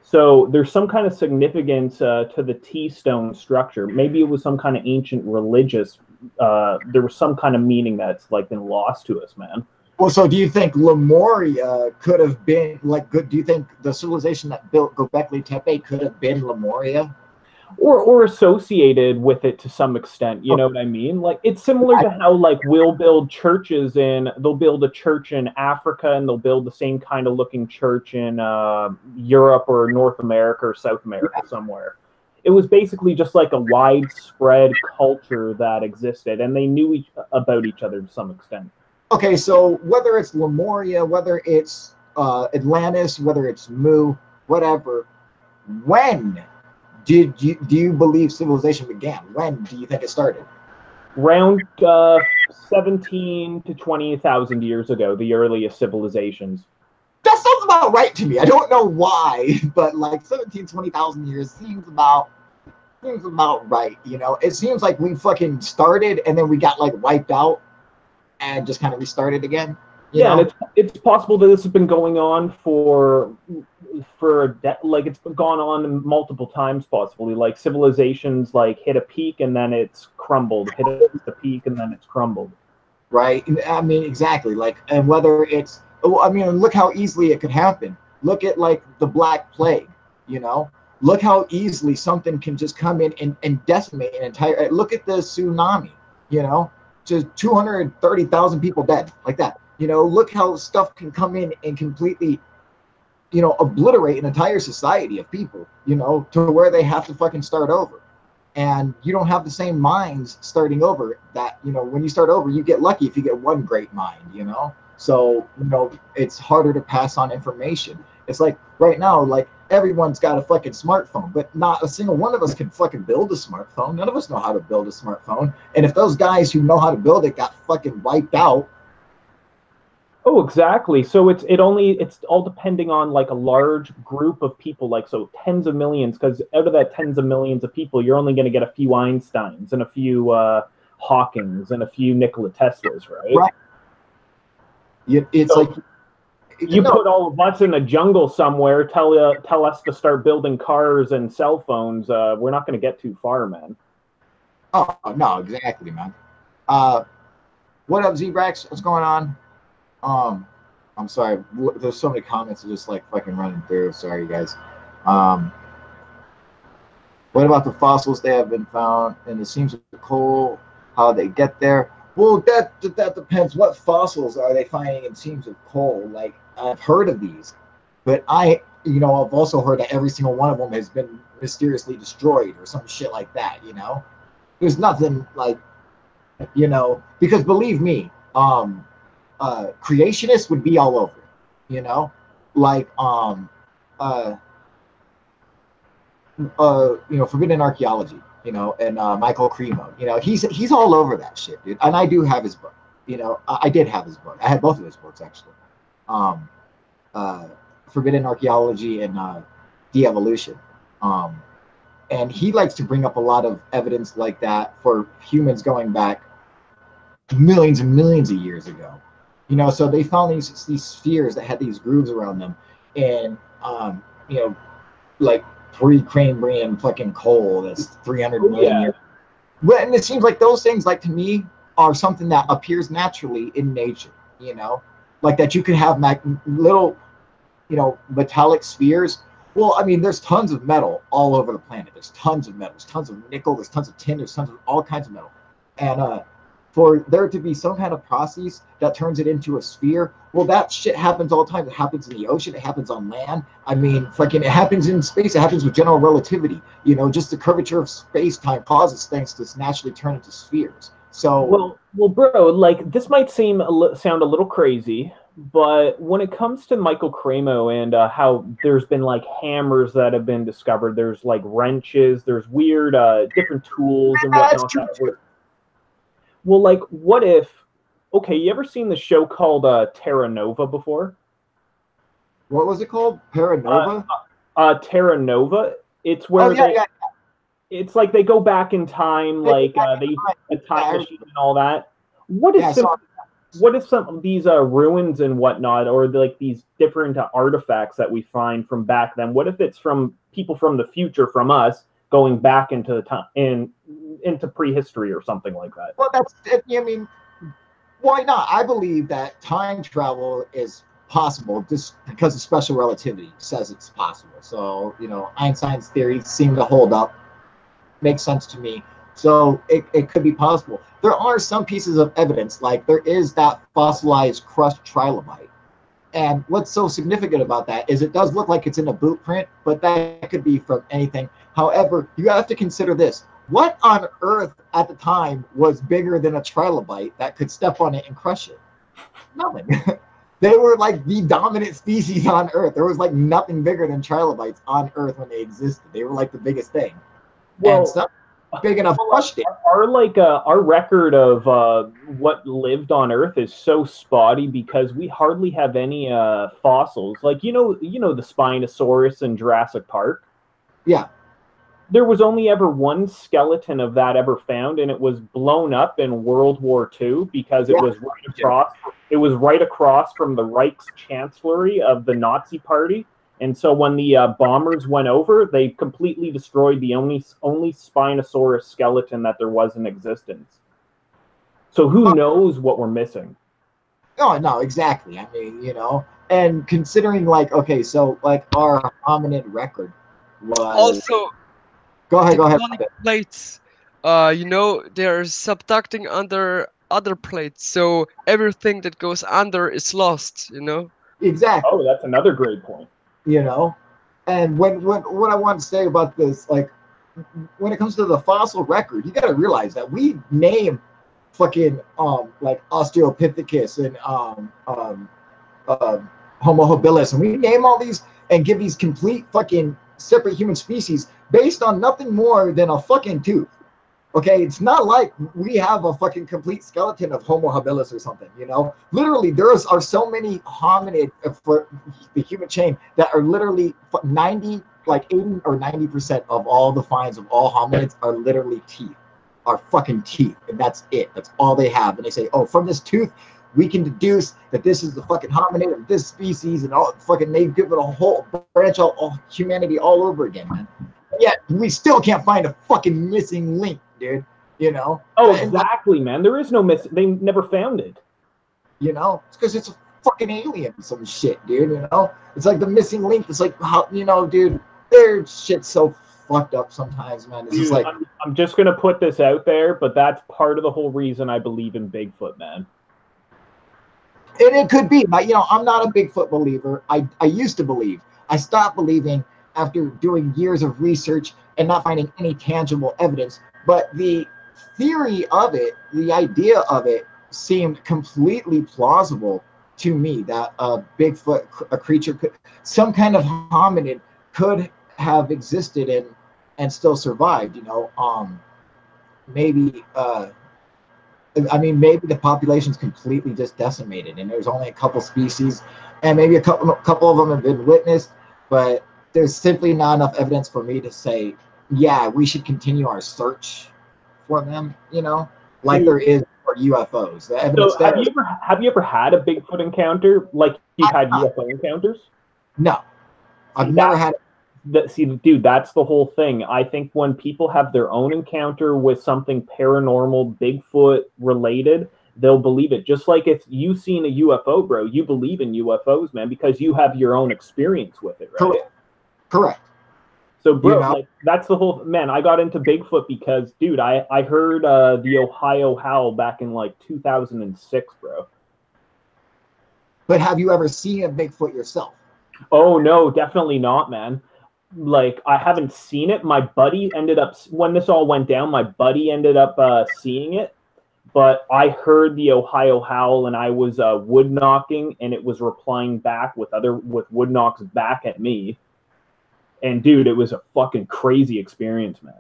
So there's some kind of significance to the T-stone structure. Maybe it was some kind of ancient religious. There was some kind of meaning that's like been lost to us, man.
Well, so do you think Lemuria could have been like good? Do you think the civilization that built Göbekli Tepe could have been Lemuria?
Or associated with it to some extent, you know what I mean? Like it's similar to how like we'll build churches they'll build a church in Africa and they'll build the same kind of looking church in Europe or North America or South America somewhere. It was basically just like a widespread culture that existed, and they knew about each other to some extent.
Okay, so whether it's Lemuria, whether it's Atlantis, whether it's Mu, whatever, when do you believe civilization began? When do you think it started?
Around 17 to 20,000 years ago, the earliest civilizations.
That sounds about right to me. I don't know why, but like 17, 20,000 years seems about right. You know, it seems like we fucking started and then we got like wiped out and just kind of restarted again. You know?
And it's possible that this has been going on for like it's been gone on multiple times, possibly. Like civilizations like hit a peak and then it's crumbled, hit a peak and then it's crumbled.
Right. I mean, exactly. Like, and whether it's, I mean, look how easily it could happen. Look at like the Black Plague. You know, look how easily something can just come in and decimate an entire. Look at the tsunami. You know, just 230,000 people dead, like that. You know, look how stuff can come in and completely, you know, obliterate an entire society of people, you know, to where they have to fucking start over. And you don't have the same minds starting over that, you know, when you start over, you get lucky if you get one great mind, you know? So, you know, it's harder to pass on information. It's like right now, like everyone's got a fucking smartphone, but not a single one of us can fucking build a smartphone. None of us know how to build a smartphone. And if those guys who know how to build it got fucking wiped out.
Oh, exactly. So it's all depending on like a large group of people, like so tens of millions, because out of that tens of millions of people, you're only going to get a few Einsteins and a few Hawkings and a few Nikola Teslas, right?
Right. It's
So
like
you put all of us in a jungle somewhere, tell us to start building cars and cell phones. We're not going to get too far, man.
Oh no, exactly, man. What up, Zebrax? What's going on? I'm sorry. There's so many comments just like fucking running through. Sorry, guys. What about the fossils they have been found in the seams of coal? How they get there? Well, that depends. What fossils are they finding in seams of coal? Like I've heard of these, but I've also heard that every single one of them has been mysteriously destroyed or some shit like that. There's nothing like, because believe me, creationists would be all over it, like Forbidden Archaeology, and Michael Cremo, he's all over that shit, dude. And I do have his book, I did have his book. I had both of his books actually, Forbidden Archaeology and De-Evolution, and he likes to bring up a lot of evidence like that for humans going back millions and millions of years ago. So they found these spheres that had these grooves around them, and like pre-Cambrian fucking coal that's 300 million years. Well, and it seems like those things, like to me, are something that appears naturally in nature. Like that you could have little, metallic spheres. Well, I mean, there's tons of metal all over the planet. There's tons of metal. There's tons of nickel. There's tons of tin. There's tons of all kinds of metal, and for there to be some kind of process that turns it into a sphere, well, that shit happens all the time. It happens in the ocean. It happens on land. I mean, fucking, it happens in space. It happens with general relativity. Just the curvature of space-time causes things to naturally turn into spheres. So,
well, bro, like this might sound a little crazy, but when it comes to Michael Cremo and how there's been like hammers that have been discovered, there's like wrenches, there's weird different tools and whatnot. Well, like, what if? Okay, you ever seen the show called Terra Nova before?
What was it called? Paranova?
Terra Nova. It's where it's like they go back in time, like they use a time machine and all that. What if some of these ruins and whatnot, or like these different artifacts that we find from back then? What if it's from people from the future, from us, going back into the time into prehistory or something like that?
Well, I mean, why not? I believe that time travel is possible just because of special relativity says it's possible. So, Einstein's theories seem to hold up. Makes sense to me. So it could be possible. There are some pieces of evidence, like there is that fossilized crushed trilobite. And what's so significant about that is it does look like it's in a boot print, but that could be from anything. However, you have to consider this. What on earth at the time was bigger than a trilobite that could step on it and crush it? Nothing. They were like the dominant species on Earth. There was like nothing bigger than trilobites on Earth when they existed. They were like the biggest thing.
Well,
and stuff big enough crushed it.
Our record of what lived on Earth is so spotty because we hardly have any fossils. Like the Spinosaurus in Jurassic Park.
Yeah.
There was only ever one skeleton of that ever found, and it was blown up in World War II because it was right across. It was right across from the Reichschancellery of the Nazi Party, and so when the bombers went over, they completely destroyed the only Spinosaurus skeleton that there was in existence. So who knows what we're missing?
No, exactly. I mean, and considering so our hominid record was
Also.
Go ahead.
Tectonic plates, they're subducting under other plates, so everything that goes under is lost.
Exactly.
Oh, that's another great point.
And what I want to say about this, like, when it comes to the fossil record, you got to realize that we name fucking like Australopithecus and Homo habilis, and we name all these and give these complete fucking separate human species based on nothing more than a fucking tooth. Okay, it's not like we have a fucking complete skeleton of Homo habilis or something, you know? Literally, there are so many hominid for the human chain that are literally 80 or 90% of all the finds of all hominids are literally teeth, are fucking teeth, and that's it. That's all they have. And they say, oh, from this tooth, we can deduce that this is the fucking hominid of this species, and all fucking they give it a whole branch out all humanity all over again, man. Yet we still can't find a fucking missing link, dude. You know?
Oh, exactly, man. There is no They never found it.
You know? It's because it's a fucking alien, some shit, dude. You know? It's like the missing link. It's like how, you know, dude. Their shit's so fucked up sometimes, man. It's
Dude,
just like
I'm just gonna put this out there, but that's part of the whole reason I believe in Bigfoot, man.
And it could be, but you know, I'm not a Bigfoot believer. I used to believe. I stopped believing after doing years of research and not finding any tangible evidence. But the theory of it, the idea of it, seemed completely plausible to me. That a Bigfoot, a creature, some kind of hominid, could have existed and still survived. You know, maybe. I mean, maybe the population's completely just decimated, and there's only a couple species, and maybe a couple of them have been witnessed, but there's simply not enough evidence for me to say, yeah, we should continue our search for them. You know, like there is for UFOs. The evidence
so have you ever had a Bigfoot encounter? Like you've had UFO encounters?
No, I've never had.
See, dude, that's the whole thing. I think when people have their own encounter with something paranormal, Bigfoot related, they'll believe it. Just like if you've seen a UFO, bro, you believe in UFOs, man, because you have your own experience with it, right?
Correct.
So, bro,
You know?
like that's the whole man. I got into Bigfoot because, dude, I heard the Ohio howl back in like 2006, bro.
But have you ever seen a Bigfoot yourself?
Oh no, definitely not, man. Like I haven't seen it. My buddy ended up, when this all went down, my buddy ended up seeing it, but I heard the Ohio howl and I was wood knocking, and it was replying back with wood knocks back at me. And dude, it was a fucking crazy experience, man.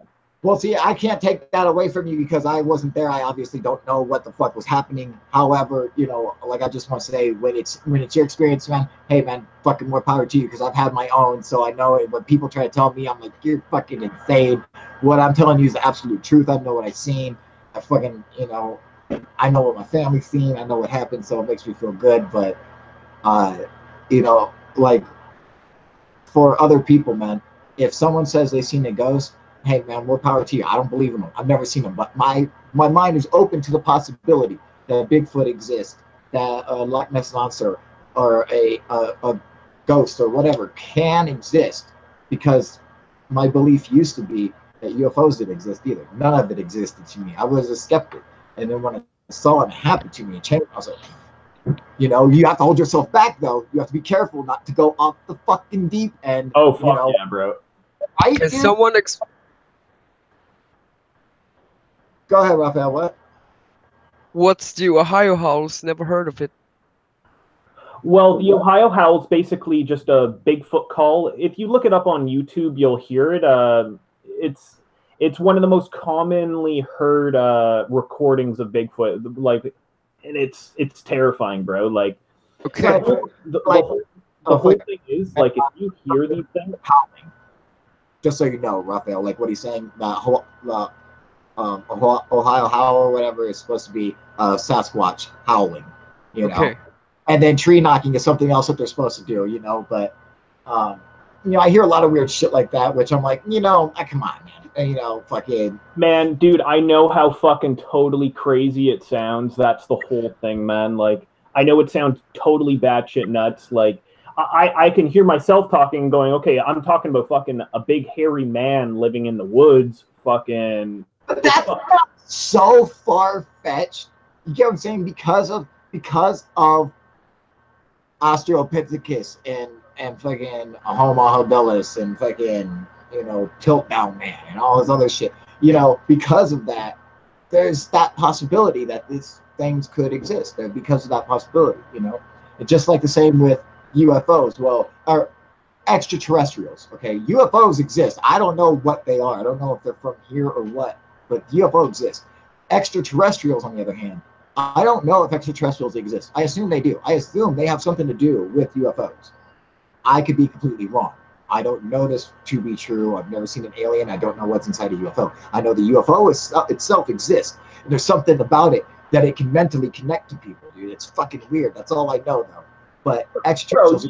Well, see, I can't take that away from you because I wasn't there. I obviously don't know what the fuck was happening. However, you know, like I just want to say, when it's your experience, man, hey, man, fucking more power to you, because I've had my own. So I know it. When people try to tell me, I'm like, you're fucking insane. What I'm telling you is the absolute truth. I know what I've seen. I fucking, you know, I know what my family's seen. I know what happened. So it makes me feel good. But, you know, like for other people, man, if someone says they've seen a ghost, hey man, more power to you. I don't believe in them. I've never seen them, but my mind is open to the possibility that Bigfoot exists, that a Loch Ness monster or a ghost or whatever can exist, because my belief used to be that UFOs didn't exist either. None of it existed to me. I was a skeptic, and then when I saw it happen to me and changed, I was like, you know, you have to hold yourself back though. You have to be careful not to go off the fucking deep end.
Oh fuck,
you know?
yeah, bro.
Has someone
Go ahead, Raphael. What?
What's the Ohio Howls? Never heard of it.
Well, the Ohio howl's basically just a Bigfoot call. If you look it up on YouTube, you'll hear it. It's one of the most commonly heard recordings of Bigfoot. Like, and it's terrifying, bro. Like,
Okay.
the whole thing is, like, if you hear these things,
Howling. Just so you know, Raphael, like what he's saying, Ohio howl or whatever is supposed to be Sasquatch howling, you know.
Okay.
And then tree knocking is something else that they're supposed to do, you know. But you know, I hear a lot of weird shit like that, which I'm like, you know, come on, man, you know, fucking.
man, dude, I know how fucking totally crazy it sounds. That's the whole thing, man. Like, I know it sounds totally batshit nuts. Like, I can hear myself talking and going, okay, I'm talking about fucking a big hairy man living in the woods, fucking.
But that's not so far fetched. You get what I'm saying? Because of Australopithecus and fucking Homo habilis and fucking, you know, Piltdown Man and all this other shit. You know, because of that, there's that possibility that these things could exist. Because of that possibility, you know. It's just like the same with UFOs. Well, or extraterrestrials. Okay, UFOs exist. I don't know what they are. I don't know if they're from here or what, but UFO exists. Extraterrestrials, on the other hand, I don't know if extraterrestrials exist. I assume they do. I assume they have something to do with UFOs. I could be completely wrong. I don't know this to be true. I've never seen an alien. I don't know what's inside a UFO. I know the UFO itself exists. And there's something about it that it can mentally connect to people, dude. It's fucking weird. That's all I know, though. But extraterrestrials,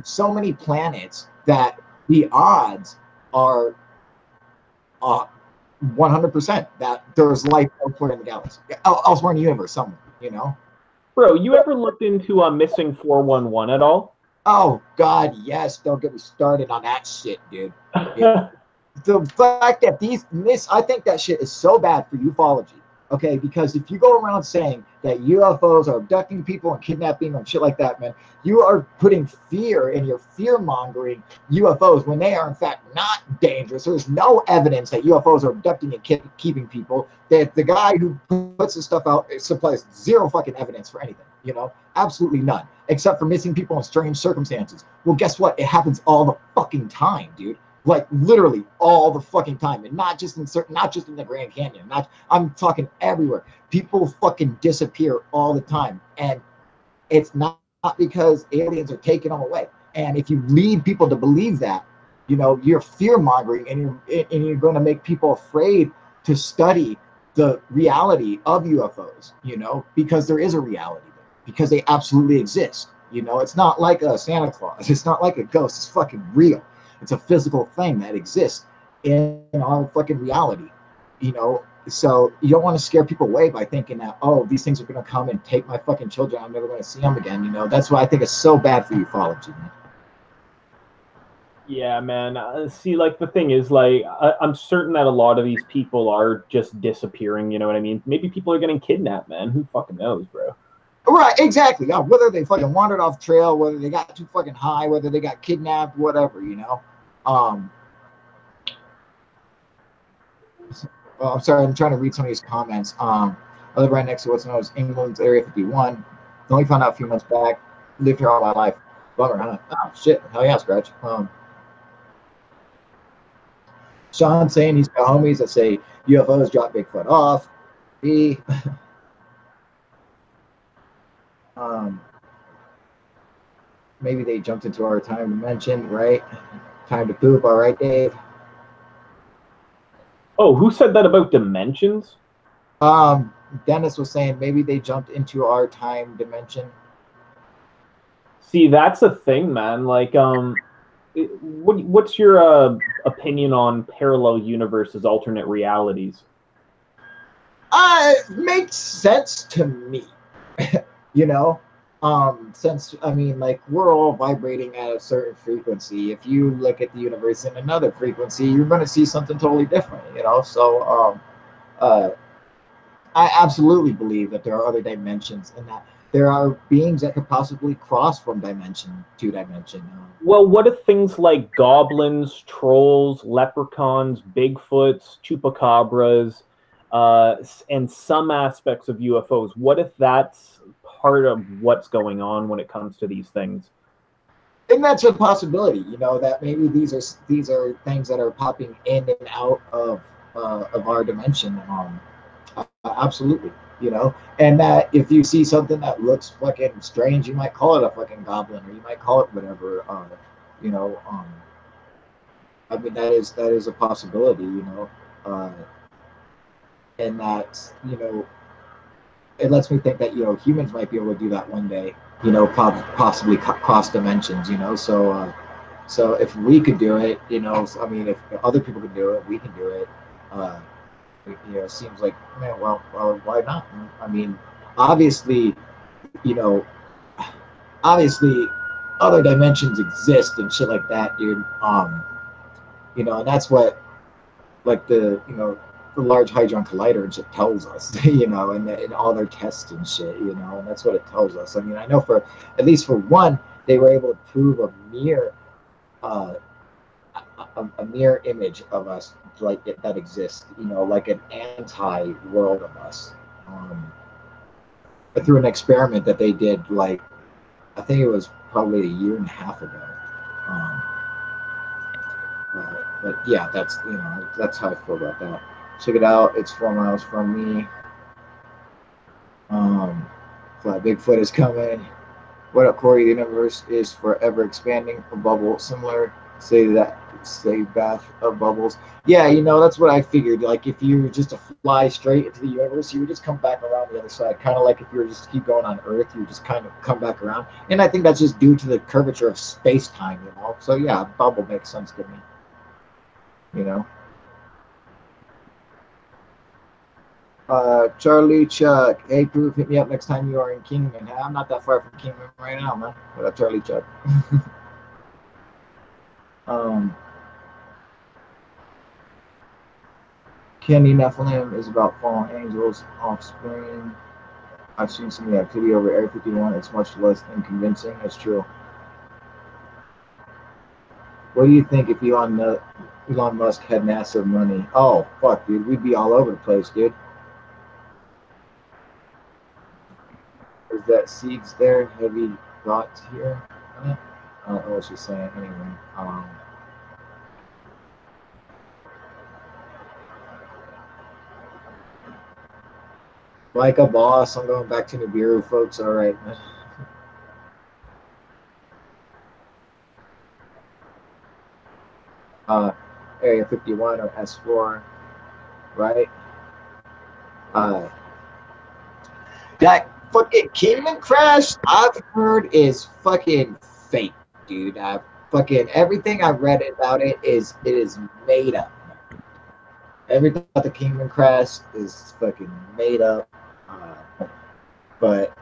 so many planets that the odds are 100% that there's life elsewhere in the galaxy, elsewhere in the universe, somewhere, you know?
Bro, you ever looked into missing 411 at all?
Oh, God, yes. Don't get me started on that shit, dude. Yeah. The fact that I think that shit is so bad for ufology, okay? Because if you go around saying that UFOs are abducting people and kidnapping and shit like that, man, you are putting fear and you're fear-mongering UFOs when they are, in fact, not dangerous. There's no evidence that UFOs are abducting and keeping people. That the guy who puts this stuff out supplies zero fucking evidence for anything, you know? Absolutely none, except for missing people in strange circumstances. Well, guess what? It happens all the fucking time, dude. Like literally all the fucking time, and not just in the Grand Canyon. I'm talking everywhere. People fucking disappear all the time, and it's not because aliens are taking them away. And if you lead people to believe that, you know, you're fear mongering, and you're going to make people afraid to study the reality of UFOs. You know, because there is a reality there, because they absolutely exist. You know, it's not like a Santa Claus. It's not like a ghost. It's fucking real. It's a physical thing that exists in our fucking reality, you know? So you don't want to scare people away by thinking that, oh, these things are going to come and take my fucking children. I'm never going to see them again, you know? That's why I think it's so bad for ufology, man.
Yeah, man. See, like, the thing is, like, I'm certain that a lot of these people are just disappearing, you know what I mean? Maybe people are getting kidnapped, man. Who fucking knows, bro?
Right, exactly. Yeah, whether they fucking wandered off trail, whether they got too fucking high, whether they got kidnapped, whatever, you know. Well, I'm sorry, I'm trying to read some of these comments. I live right next to what's known as England's Area 51. Only found out a few months back. Lived here all my life. Bummer, huh? Oh shit, hell yeah, Scratch. Sean saying he's got homies that say UFOs drop Bigfoot off. B. Maybe they jumped into our time dimension, right? Time to poop. All right, Dave.
Oh, who said that about dimensions?
Dennis was saying maybe they jumped into our time dimension.
See, that's a thing, man. Like, what's your opinion on parallel universes, alternate realities?
It makes sense to me. You know, since I mean, like, we're all vibrating at a certain frequency. If you look at the universe in another frequency, you're going to see something totally different. You know, so I absolutely believe that there are other dimensions, and that there are beings that could possibly cross from dimension to dimension.
Well, what if things like goblins, trolls, leprechauns, Bigfoots, chupacabras, and some aspects of UFOs? What if that's part of what's going on when it comes to these things?
And that's a possibility, you know, that maybe these are things that are popping in and out of our dimension. Absolutely, you know, and that if you see something that looks fucking strange, you might call it a fucking goblin, or you might call it whatever. You know, I mean, that is a possibility, you know, and that, you know, it lets me think that, you know, humans might be able to do that one day, you know, possibly cross dimensions, you know. So so if we could do it, you know, I mean, if other people could do it, we can do it. You know, it seems like, man, well, why not? I mean, obviously, you know, obviously other dimensions exist and shit like that, dude. You know, and that's what, like, the, you know, the Large Hadron Collider and shit tells us, you know, and all their tests and shit, you know, and that's what it tells us. I mean, I know for, at least for one, they were able to prove a mirror image of us, like that exists, you know, like an anti-world of us, through an experiment that they did, like, I think it was probably a year and a half ago. But yeah, that's that's how I feel about that. Check it out. It's 4 miles from me. Flat Bigfoot is coming. What up, Corey? The universe is forever expanding. A bubble similar. Say bath of bubbles. Yeah, that's what I figured. Like if you were just to fly straight into the universe, you would just come back around the other side. Kind of like if you were just to keep going on Earth, you would just kind of come back around. And I think that's just due to the curvature of space time. So yeah, bubble makes sense to me. Charlie Chuck. Hey, Proof, hit me up next time you are in Kingman. Hey, I'm not that far from Kingman right now, man. What up, Charlie Chuck? Candy Nephilim is about fallen angels, offspring. I've seen some of the activity over Area 51. It's much less than convincing. That's true. What do you think if Elon Musk had NASA money? Oh, fuck, dude. We'd be all over the place, dude. Is that seeds there? Heavy thoughts here? I don't know what she's saying. Anyway. Like a boss. I'm going back to Nibiru, folks. All right. Area 51 or S4, right? That fucking Kingman crash, I've heard is fucking fake, dude. Everything I've read about it is made up. Everything about the Kingman crash is fucking made up. But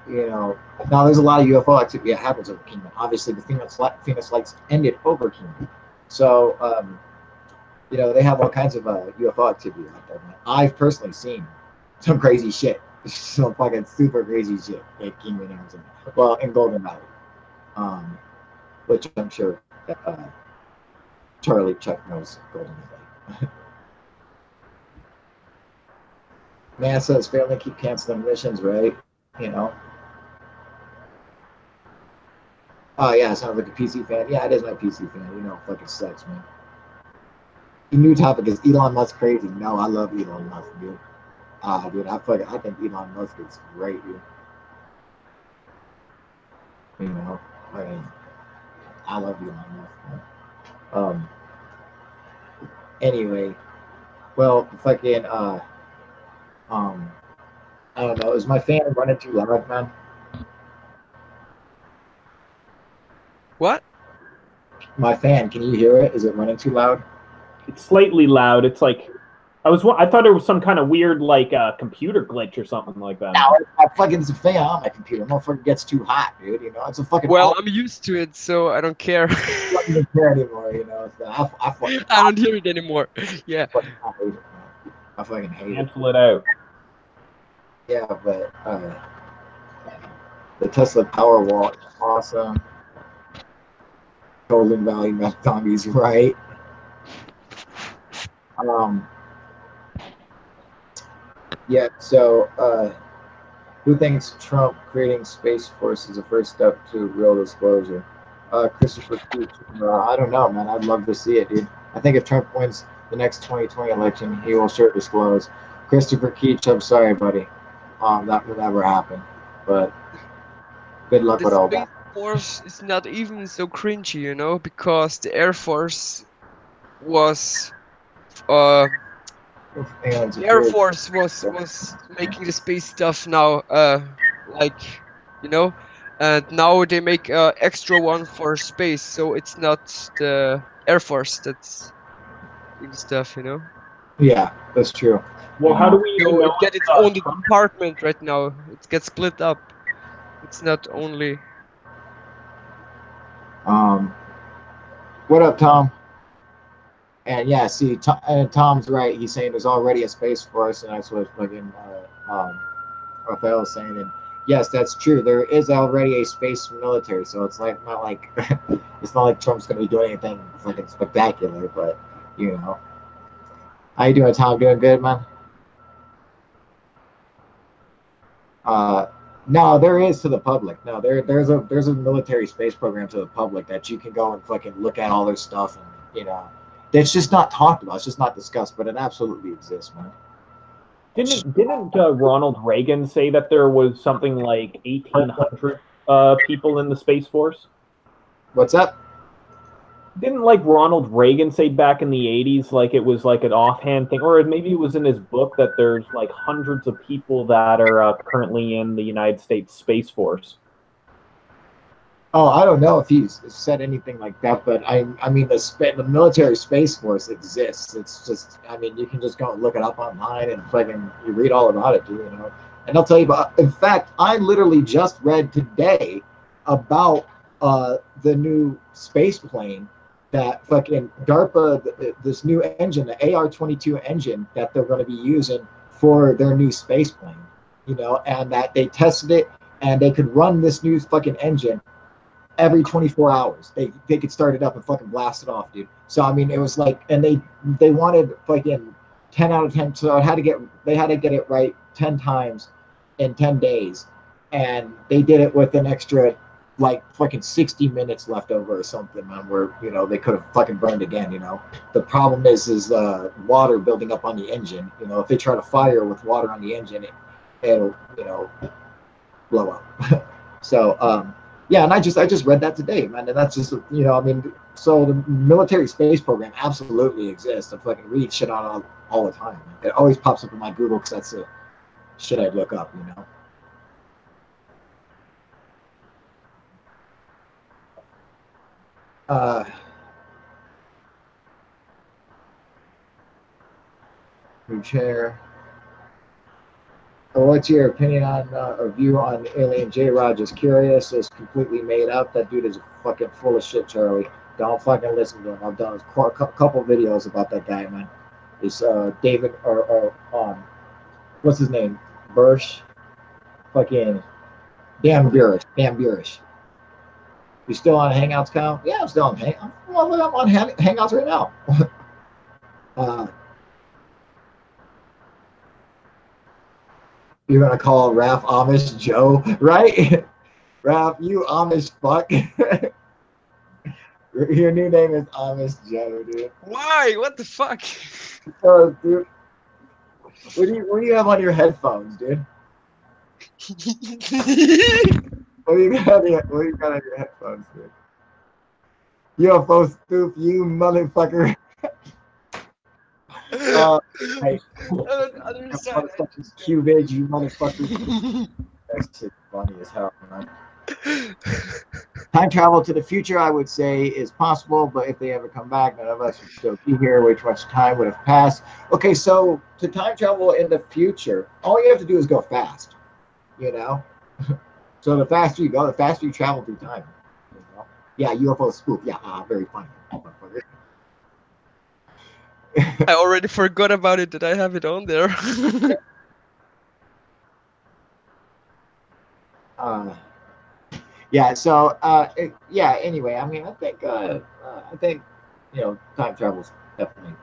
now there's a lot of UFO activity that happens over Kingman. Obviously, the Phoenix Lights ended over Kingman, so they have all kinds of UFO activity out there. Man. I've personally seen some crazy shit, some fucking super crazy shit at Kingman, Arizona. Well, in Golden Valley, which I'm sure Charlie Chuck knows Golden Valley. NASA's failing to keep canceling missions, right? Oh yeah, sounds like a PC fan. Yeah, it is my PC fan. Fucking sucks, man. The new topic is Elon Musk crazy. No, I love Elon Musk, dude. Dude, I think Elon Musk is great, dude. I love Elon Musk. Man. Anyway, well, fucking I don't know. Is my fan running too loud, man?
What?
My fan, can you hear it? Is it running too loud?
It's slightly loud. It's like I thought it was some kind of weird computer glitch or something like that.
No, it's a fan on my computer. Motherfucker gets too hot, dude. It's a fucking.
Well, I'm used to it, so I don't care.
I don't care anymore.
I don't hear it anymore. Yeah.
I fucking hate it.
Cancel it out.
Yeah, but the Tesla Powerwall is awesome. Golden Valley Methongi's right. Yeah, so who thinks Trump creating Space Force is a first step to real disclosure? Christopher Keach. I don't know, man. I'd love to see it, dude. I think if Trump wins the next 2020 election, he will sure disclose. Christopher Keach, I'm sorry, buddy. That will never happen. But good luck with all that.
The Space Force is not even so cringy, because the Air Force was the Air Force was making the space stuff now, and now they make extra one for space, so it's not the Air Force that's doing stuff,
Yeah, that's true.
Well, how do we
So it gets its own department right now. It gets split up. It's not only.
What up, Tom? And yeah, see, Tom's right. He's saying there's already a Space Force, and that's what fucking Raphael was saying. And yes, that's true. There is already a space military, so it's not like it's not like Trump's gonna be doing anything fucking spectacular. But how you doing, Tom? Doing good, man. No, there is to the public. No, there's a military space program to the public that you can go and fucking look at all their stuff, and you know, it's just not talked about. It's just not discussed, but it absolutely exists, man.
Didn't Ronald Reagan say that there was something like 1,800 people in the Space Force?
What's up?
Didn't like Ronald Reagan say back in the 80s, like it was like an offhand thing, or maybe it was in his book that there's like hundreds of people that are currently in the United States Space Force?
Oh, I don't know if he's said anything like that, but I mean the military space force exists. It's just I mean you can just go and look it up online and fucking you read all about it, dude. You know, and I'll tell you about. In fact, I literally just read today about the new space plane that fucking DARPA this new engine, the AR-22 engine that they're going to be using for their new space plane. You know, and that they tested it and they could run this new fucking engine every 24 hours. They could start it up and fucking blast it off, dude. So I mean, it was like, and they wanted fucking 10 out of 10. So they had to get it right 10 times in 10 days, and they did it with an extra like fucking 60 minutes left over or something, man. Where you know they could have fucking burned again. You know, the problem is water building up on the engine. You know, if they try to fire with water on the engine, it'll you know blow up. So yeah, and I just read that today, man, and that's just you know, I mean, so the military space program absolutely exists. I fucking read shit on all the time. It always pops up in my Google because that's the shit I look up, you know. Uh, New chair. What's your opinion on or view on Alien J Rod? Just curious. It's completely made up. That dude is fucking full of shit, Charlie. Don't fucking listen to him. I've done a couple videos about that guy, man. It's David or what's his name? Bursch. Fucking Dan Burish. Dan Burish. You still on Hangouts, Kyle? Yeah, I'm still on Hangouts. I'm on Hangouts right now. uh, you're gonna call Raph Amish Joe, right? Raph, you Amish fuck. Your new name is Amish Joe, dude.
Why? What the fuck?
Because, dude, what do you have on your headphones, dude? What do you got on your headphones, dude? UFO spoof, you motherfucker. Hey,
Other side.
motherfucking cubage, you motherfucker. That's shit funny as hell, man. Time travel to the future, I would say, is possible, but if they ever come back, none of us would still be here. Way too much time would have passed. Okay, so to time travel in the future, all you have to do is go fast, you know? So the faster you go, the faster you travel through time. You know? Yeah, UFO spoof. Yeah, very funny.
I already forgot about it that I have it on there.
Yeah, so yeah, anyway, I mean, I think you know, time travel is definitely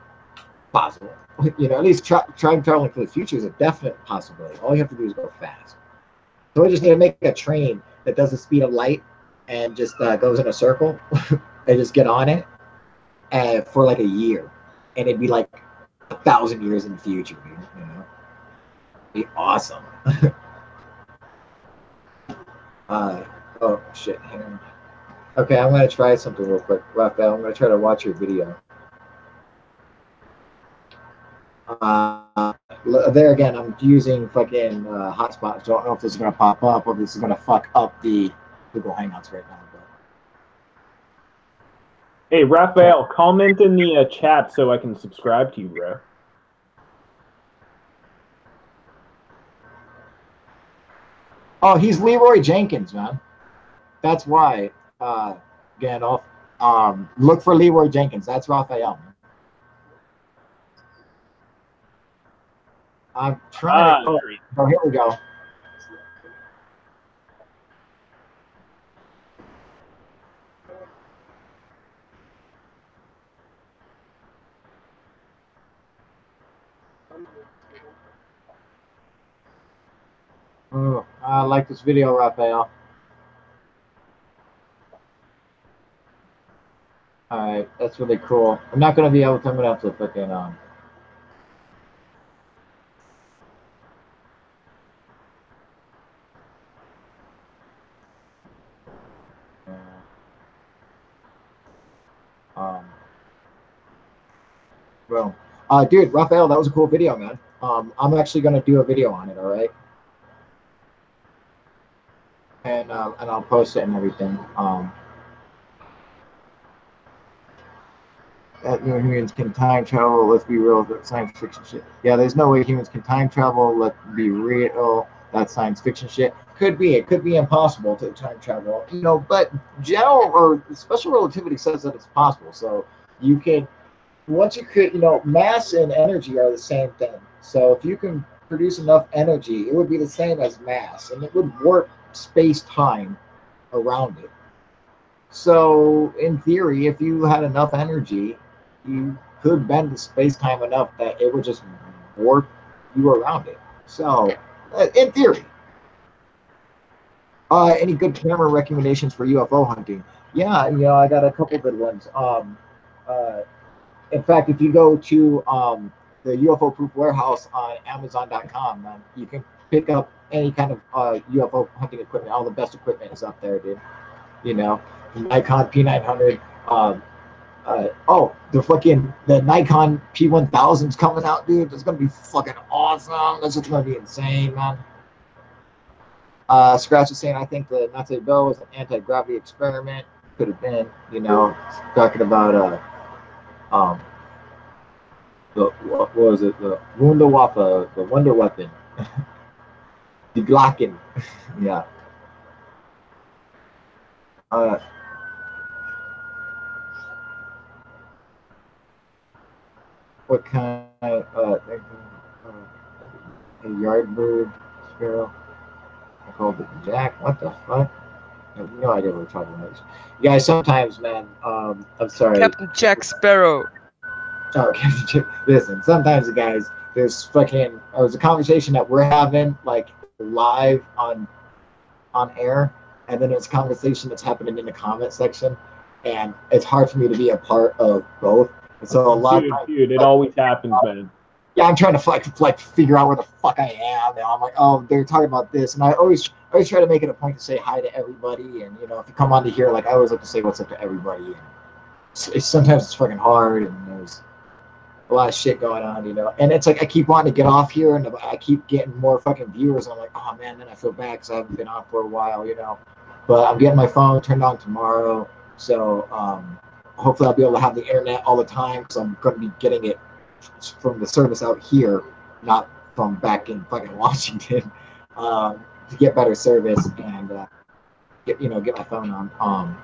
possible. You know, at least time traveling for the future is a definite possibility. All you have to do is go fast. So we just need to make a train that does the speed of light and just goes in a circle and just get on it for like a year, and it'd be like 1,000 years in the future, dude, you know, it'd be awesome. Oh shit, hang on. Okay, I'm gonna try something real quick, Raphael. I'm gonna try to watch your video. There again, I'm using fucking hotspot. So I don't know if this is gonna pop up or if this is gonna fuck up the Google Hangouts right now. But
Hey, Raphael, comment in the chat so I can subscribe to you, bro.
oh, he's Leroy Jenkins, man. That's why, Gandalf. Look for Leroy Jenkins. That's Raphael. I'm trying to. Oh, here we go. Oh, like this video, Raphael. Alright, that's really cool. I'm not gonna be able to. I'm gonna have to fucking well, dude, Raphael, that was a cool video, man. I'm actually gonna do a video on it. All right, and I'll post it and everything. That humans can time travel. Let's be real. That's science fiction shit. Yeah, there's no way humans can time travel. Let's be real. That's science fiction shit. Could be. It could be impossible to time travel. You know, but general or special relativity says that it's possible. So you can, once you could, you know, mass and energy are the same thing. So if you can produce enough energy, it would be the same as mass, and it would warp space time around it. So in theory, if you had enough energy, you could bend the space time enough that it would just warp you around it. So, in theory, any good camera recommendations for UFO hunting? Yeah, you know, I got a couple good ones. In fact, if you go to the UFO Proof Warehouse on Amazon.com, man, you can pick up any kind of UFO hunting equipment. All the best equipment is up there, dude. You know, Nikon P900. The Nikon P1000's coming out, dude. That's gonna be fucking awesome. That's just gonna be insane, man. Scratch is saying, I think the Nazi Bell was an anti-gravity experiment. Could have been, you know, talking about what was it? The Wunderwaffe, the Wonder Weapon, the Glocken. Yeah. What kind of a yard bird, sparrow? I called it Jack. What the fuck? I have no idea what we're talking about. You guys, sometimes, man, I'm sorry.
Captain Jack Sparrow.
Oh, Captain Jack. Listen, sometimes, guys, there's a conversation that we're having, like, live on air, and then there's a conversation that's happening in the comment section, and it's hard for me to be a part of both. And so a lot of times,
dude, it always happens, man.
Yeah, I'm trying to like figure out where the fuck I am. And I'm like, oh, they're talking about this, and I always try to make it a point to say hi to everybody. And you know, if you come on to here, like I always like to say what's up to everybody. And sometimes it's fucking hard, and there's a lot of shit going on, you know. And it's like I keep wanting to get off here, and I keep getting more fucking viewers. And I'm like, oh man, then I feel bad because I haven't been on for a while, you know. But I'm getting my phone turned on tomorrow, so hopefully I'll be able to have the internet all the time because I'm going to be getting it from the service out here, not from back in fucking Washington, to get better service and get my phone on,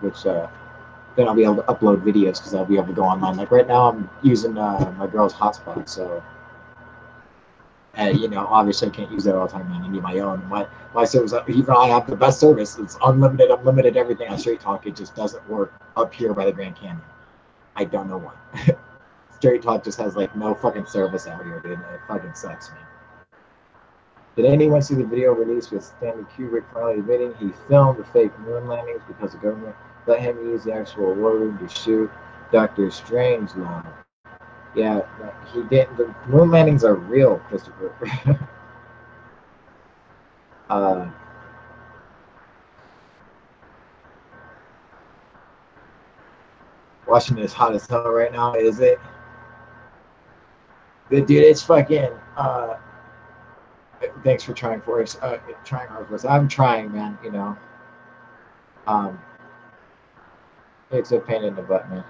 which then I'll be able to upload videos because I'll be able to go online. Like right now, I'm using my girl's hotspot, so you know, obviously I can't use that all the time. I need my own. My service, even though I have the best service, it's unlimited everything on Straight Talk. It just doesn't work up here by the Grand Canyon. I don't know why. Straight Talk just has like no fucking service out here, dude. It fucking sucks, man. Did anyone see the video released with Stanley Kubrick finally admitting he filmed the fake moon landings because the government let him use the actual war room to shoot Dr. Strangelove? Yeah, he didn't. The moon landings are real, Christopher. Washington is hot as hell right now, is it? Dude, it's fucking. Thanks for trying for us. Trying hard for us. I'm trying, man. You know. It's a pain in the butt, man.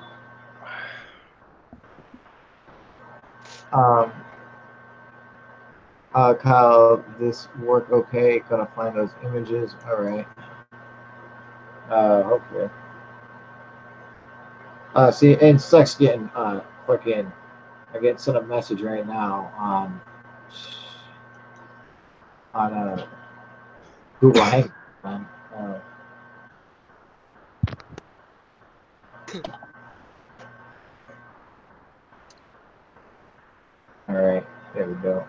Kyle, this work okay? Gonna find those images. All right. Hopefully. See, and it sucks getting fucking. I get sent a message right now on Google Hangouts, man. All right, there we go.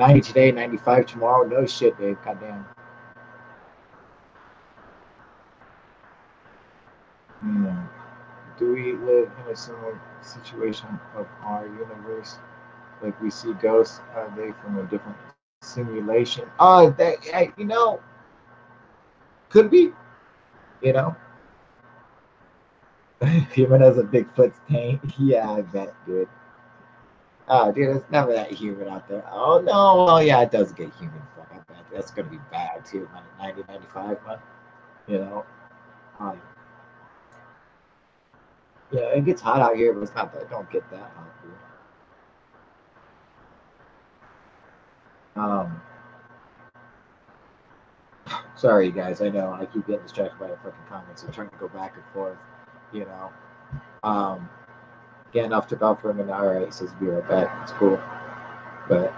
90 today, 95 tomorrow. No shit, Dave. Goddamn. Do we live in a similar situation of our universe? Like we see ghosts, are they from a different simulation? You know, could be. You know, human has a Bigfoot tank. Yeah, I bet, dude. Oh, dude, it's never that human out there. Oh no, well, yeah, it does get human. Fuck, I bet that's gonna be bad too, man. 90, 95, man. You know, um, yeah, it gets hot out here, but it's not that. Don't get that hot, dude. Sorry, guys. I know I keep getting distracted by the fucking comments. I'm trying to go back and forth. You know, Gandalf took off for a minute. All right, he says be right back. It's cool. But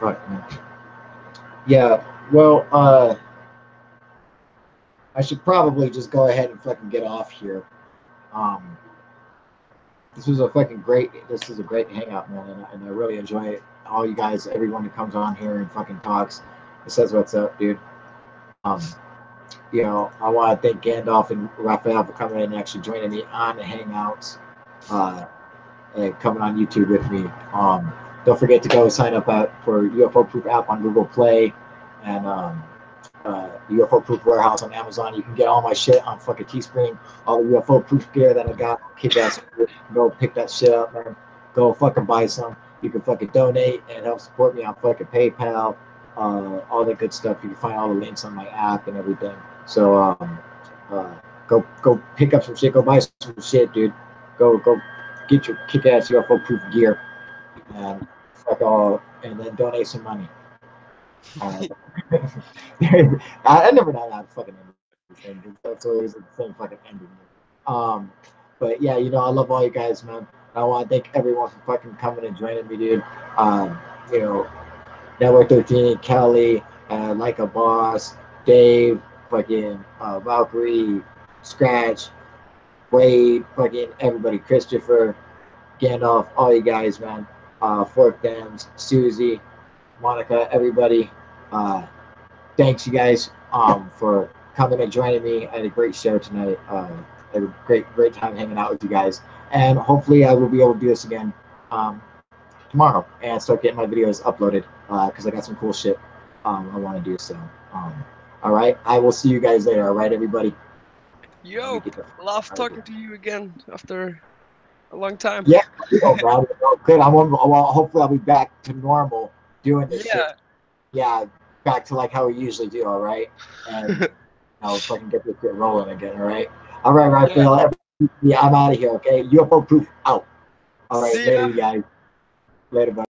fuck, man. Yeah. Well, I should probably just go ahead and fucking get off here. This was a fucking great. This is a great hangout, man, and I really enjoy it. All you guys, everyone who comes on here and fucking talks, and says what's up, dude. You know, I want to thank Gandalf and Raphael for coming in and actually joining me on the hangouts, and coming on YouTube with me. Don't forget to go sign up for UFO Proof app on Google Play, and UFO Proof Warehouse on Amazon. You can get all my shit on fucking Teespring. All the UFO Proof gear that I got, kick ass. Go pick that shit up, man. Go fucking buy some. You can fucking donate and help support me on fucking PayPal. All that good stuff. You can find all the links on my app and everything. So go pick up some shit. Go buy some shit, dude. Go get your kick ass UFO Proof gear, and fuck all, and then donate some money. I never know how to fucking end this thing. That's always the same fucking ending. But yeah, you know, I love all you guys, man. I want to thank everyone for fucking coming and joining me, dude. You know, Network 13, Kelly, Like a Boss, Dave, fucking Valkyrie, Scratch, Wade, fucking everybody, Christopher, Gandalf, all you guys, man. Fork Dams, Susie, Monica, everybody. Thanks, you guys, for coming and joining me. I had a great show tonight. I had a great time hanging out with you guys. And hopefully I will be able to do this again tomorrow and start getting my videos uploaded because I got some cool shit I want to do. So, all right. I will see you guys later. All right, everybody.
Yo, love talking to you again after a long time.
Yeah, good. Hopefully I'll be back to normal doing this shit. Yeah, back to like how we usually do. All right, and I'll fucking get this shit rolling again. All right, Raphael. Yeah, I'm out of here. Okay, UFO Proof out. All right, later, you guys. Later, bye.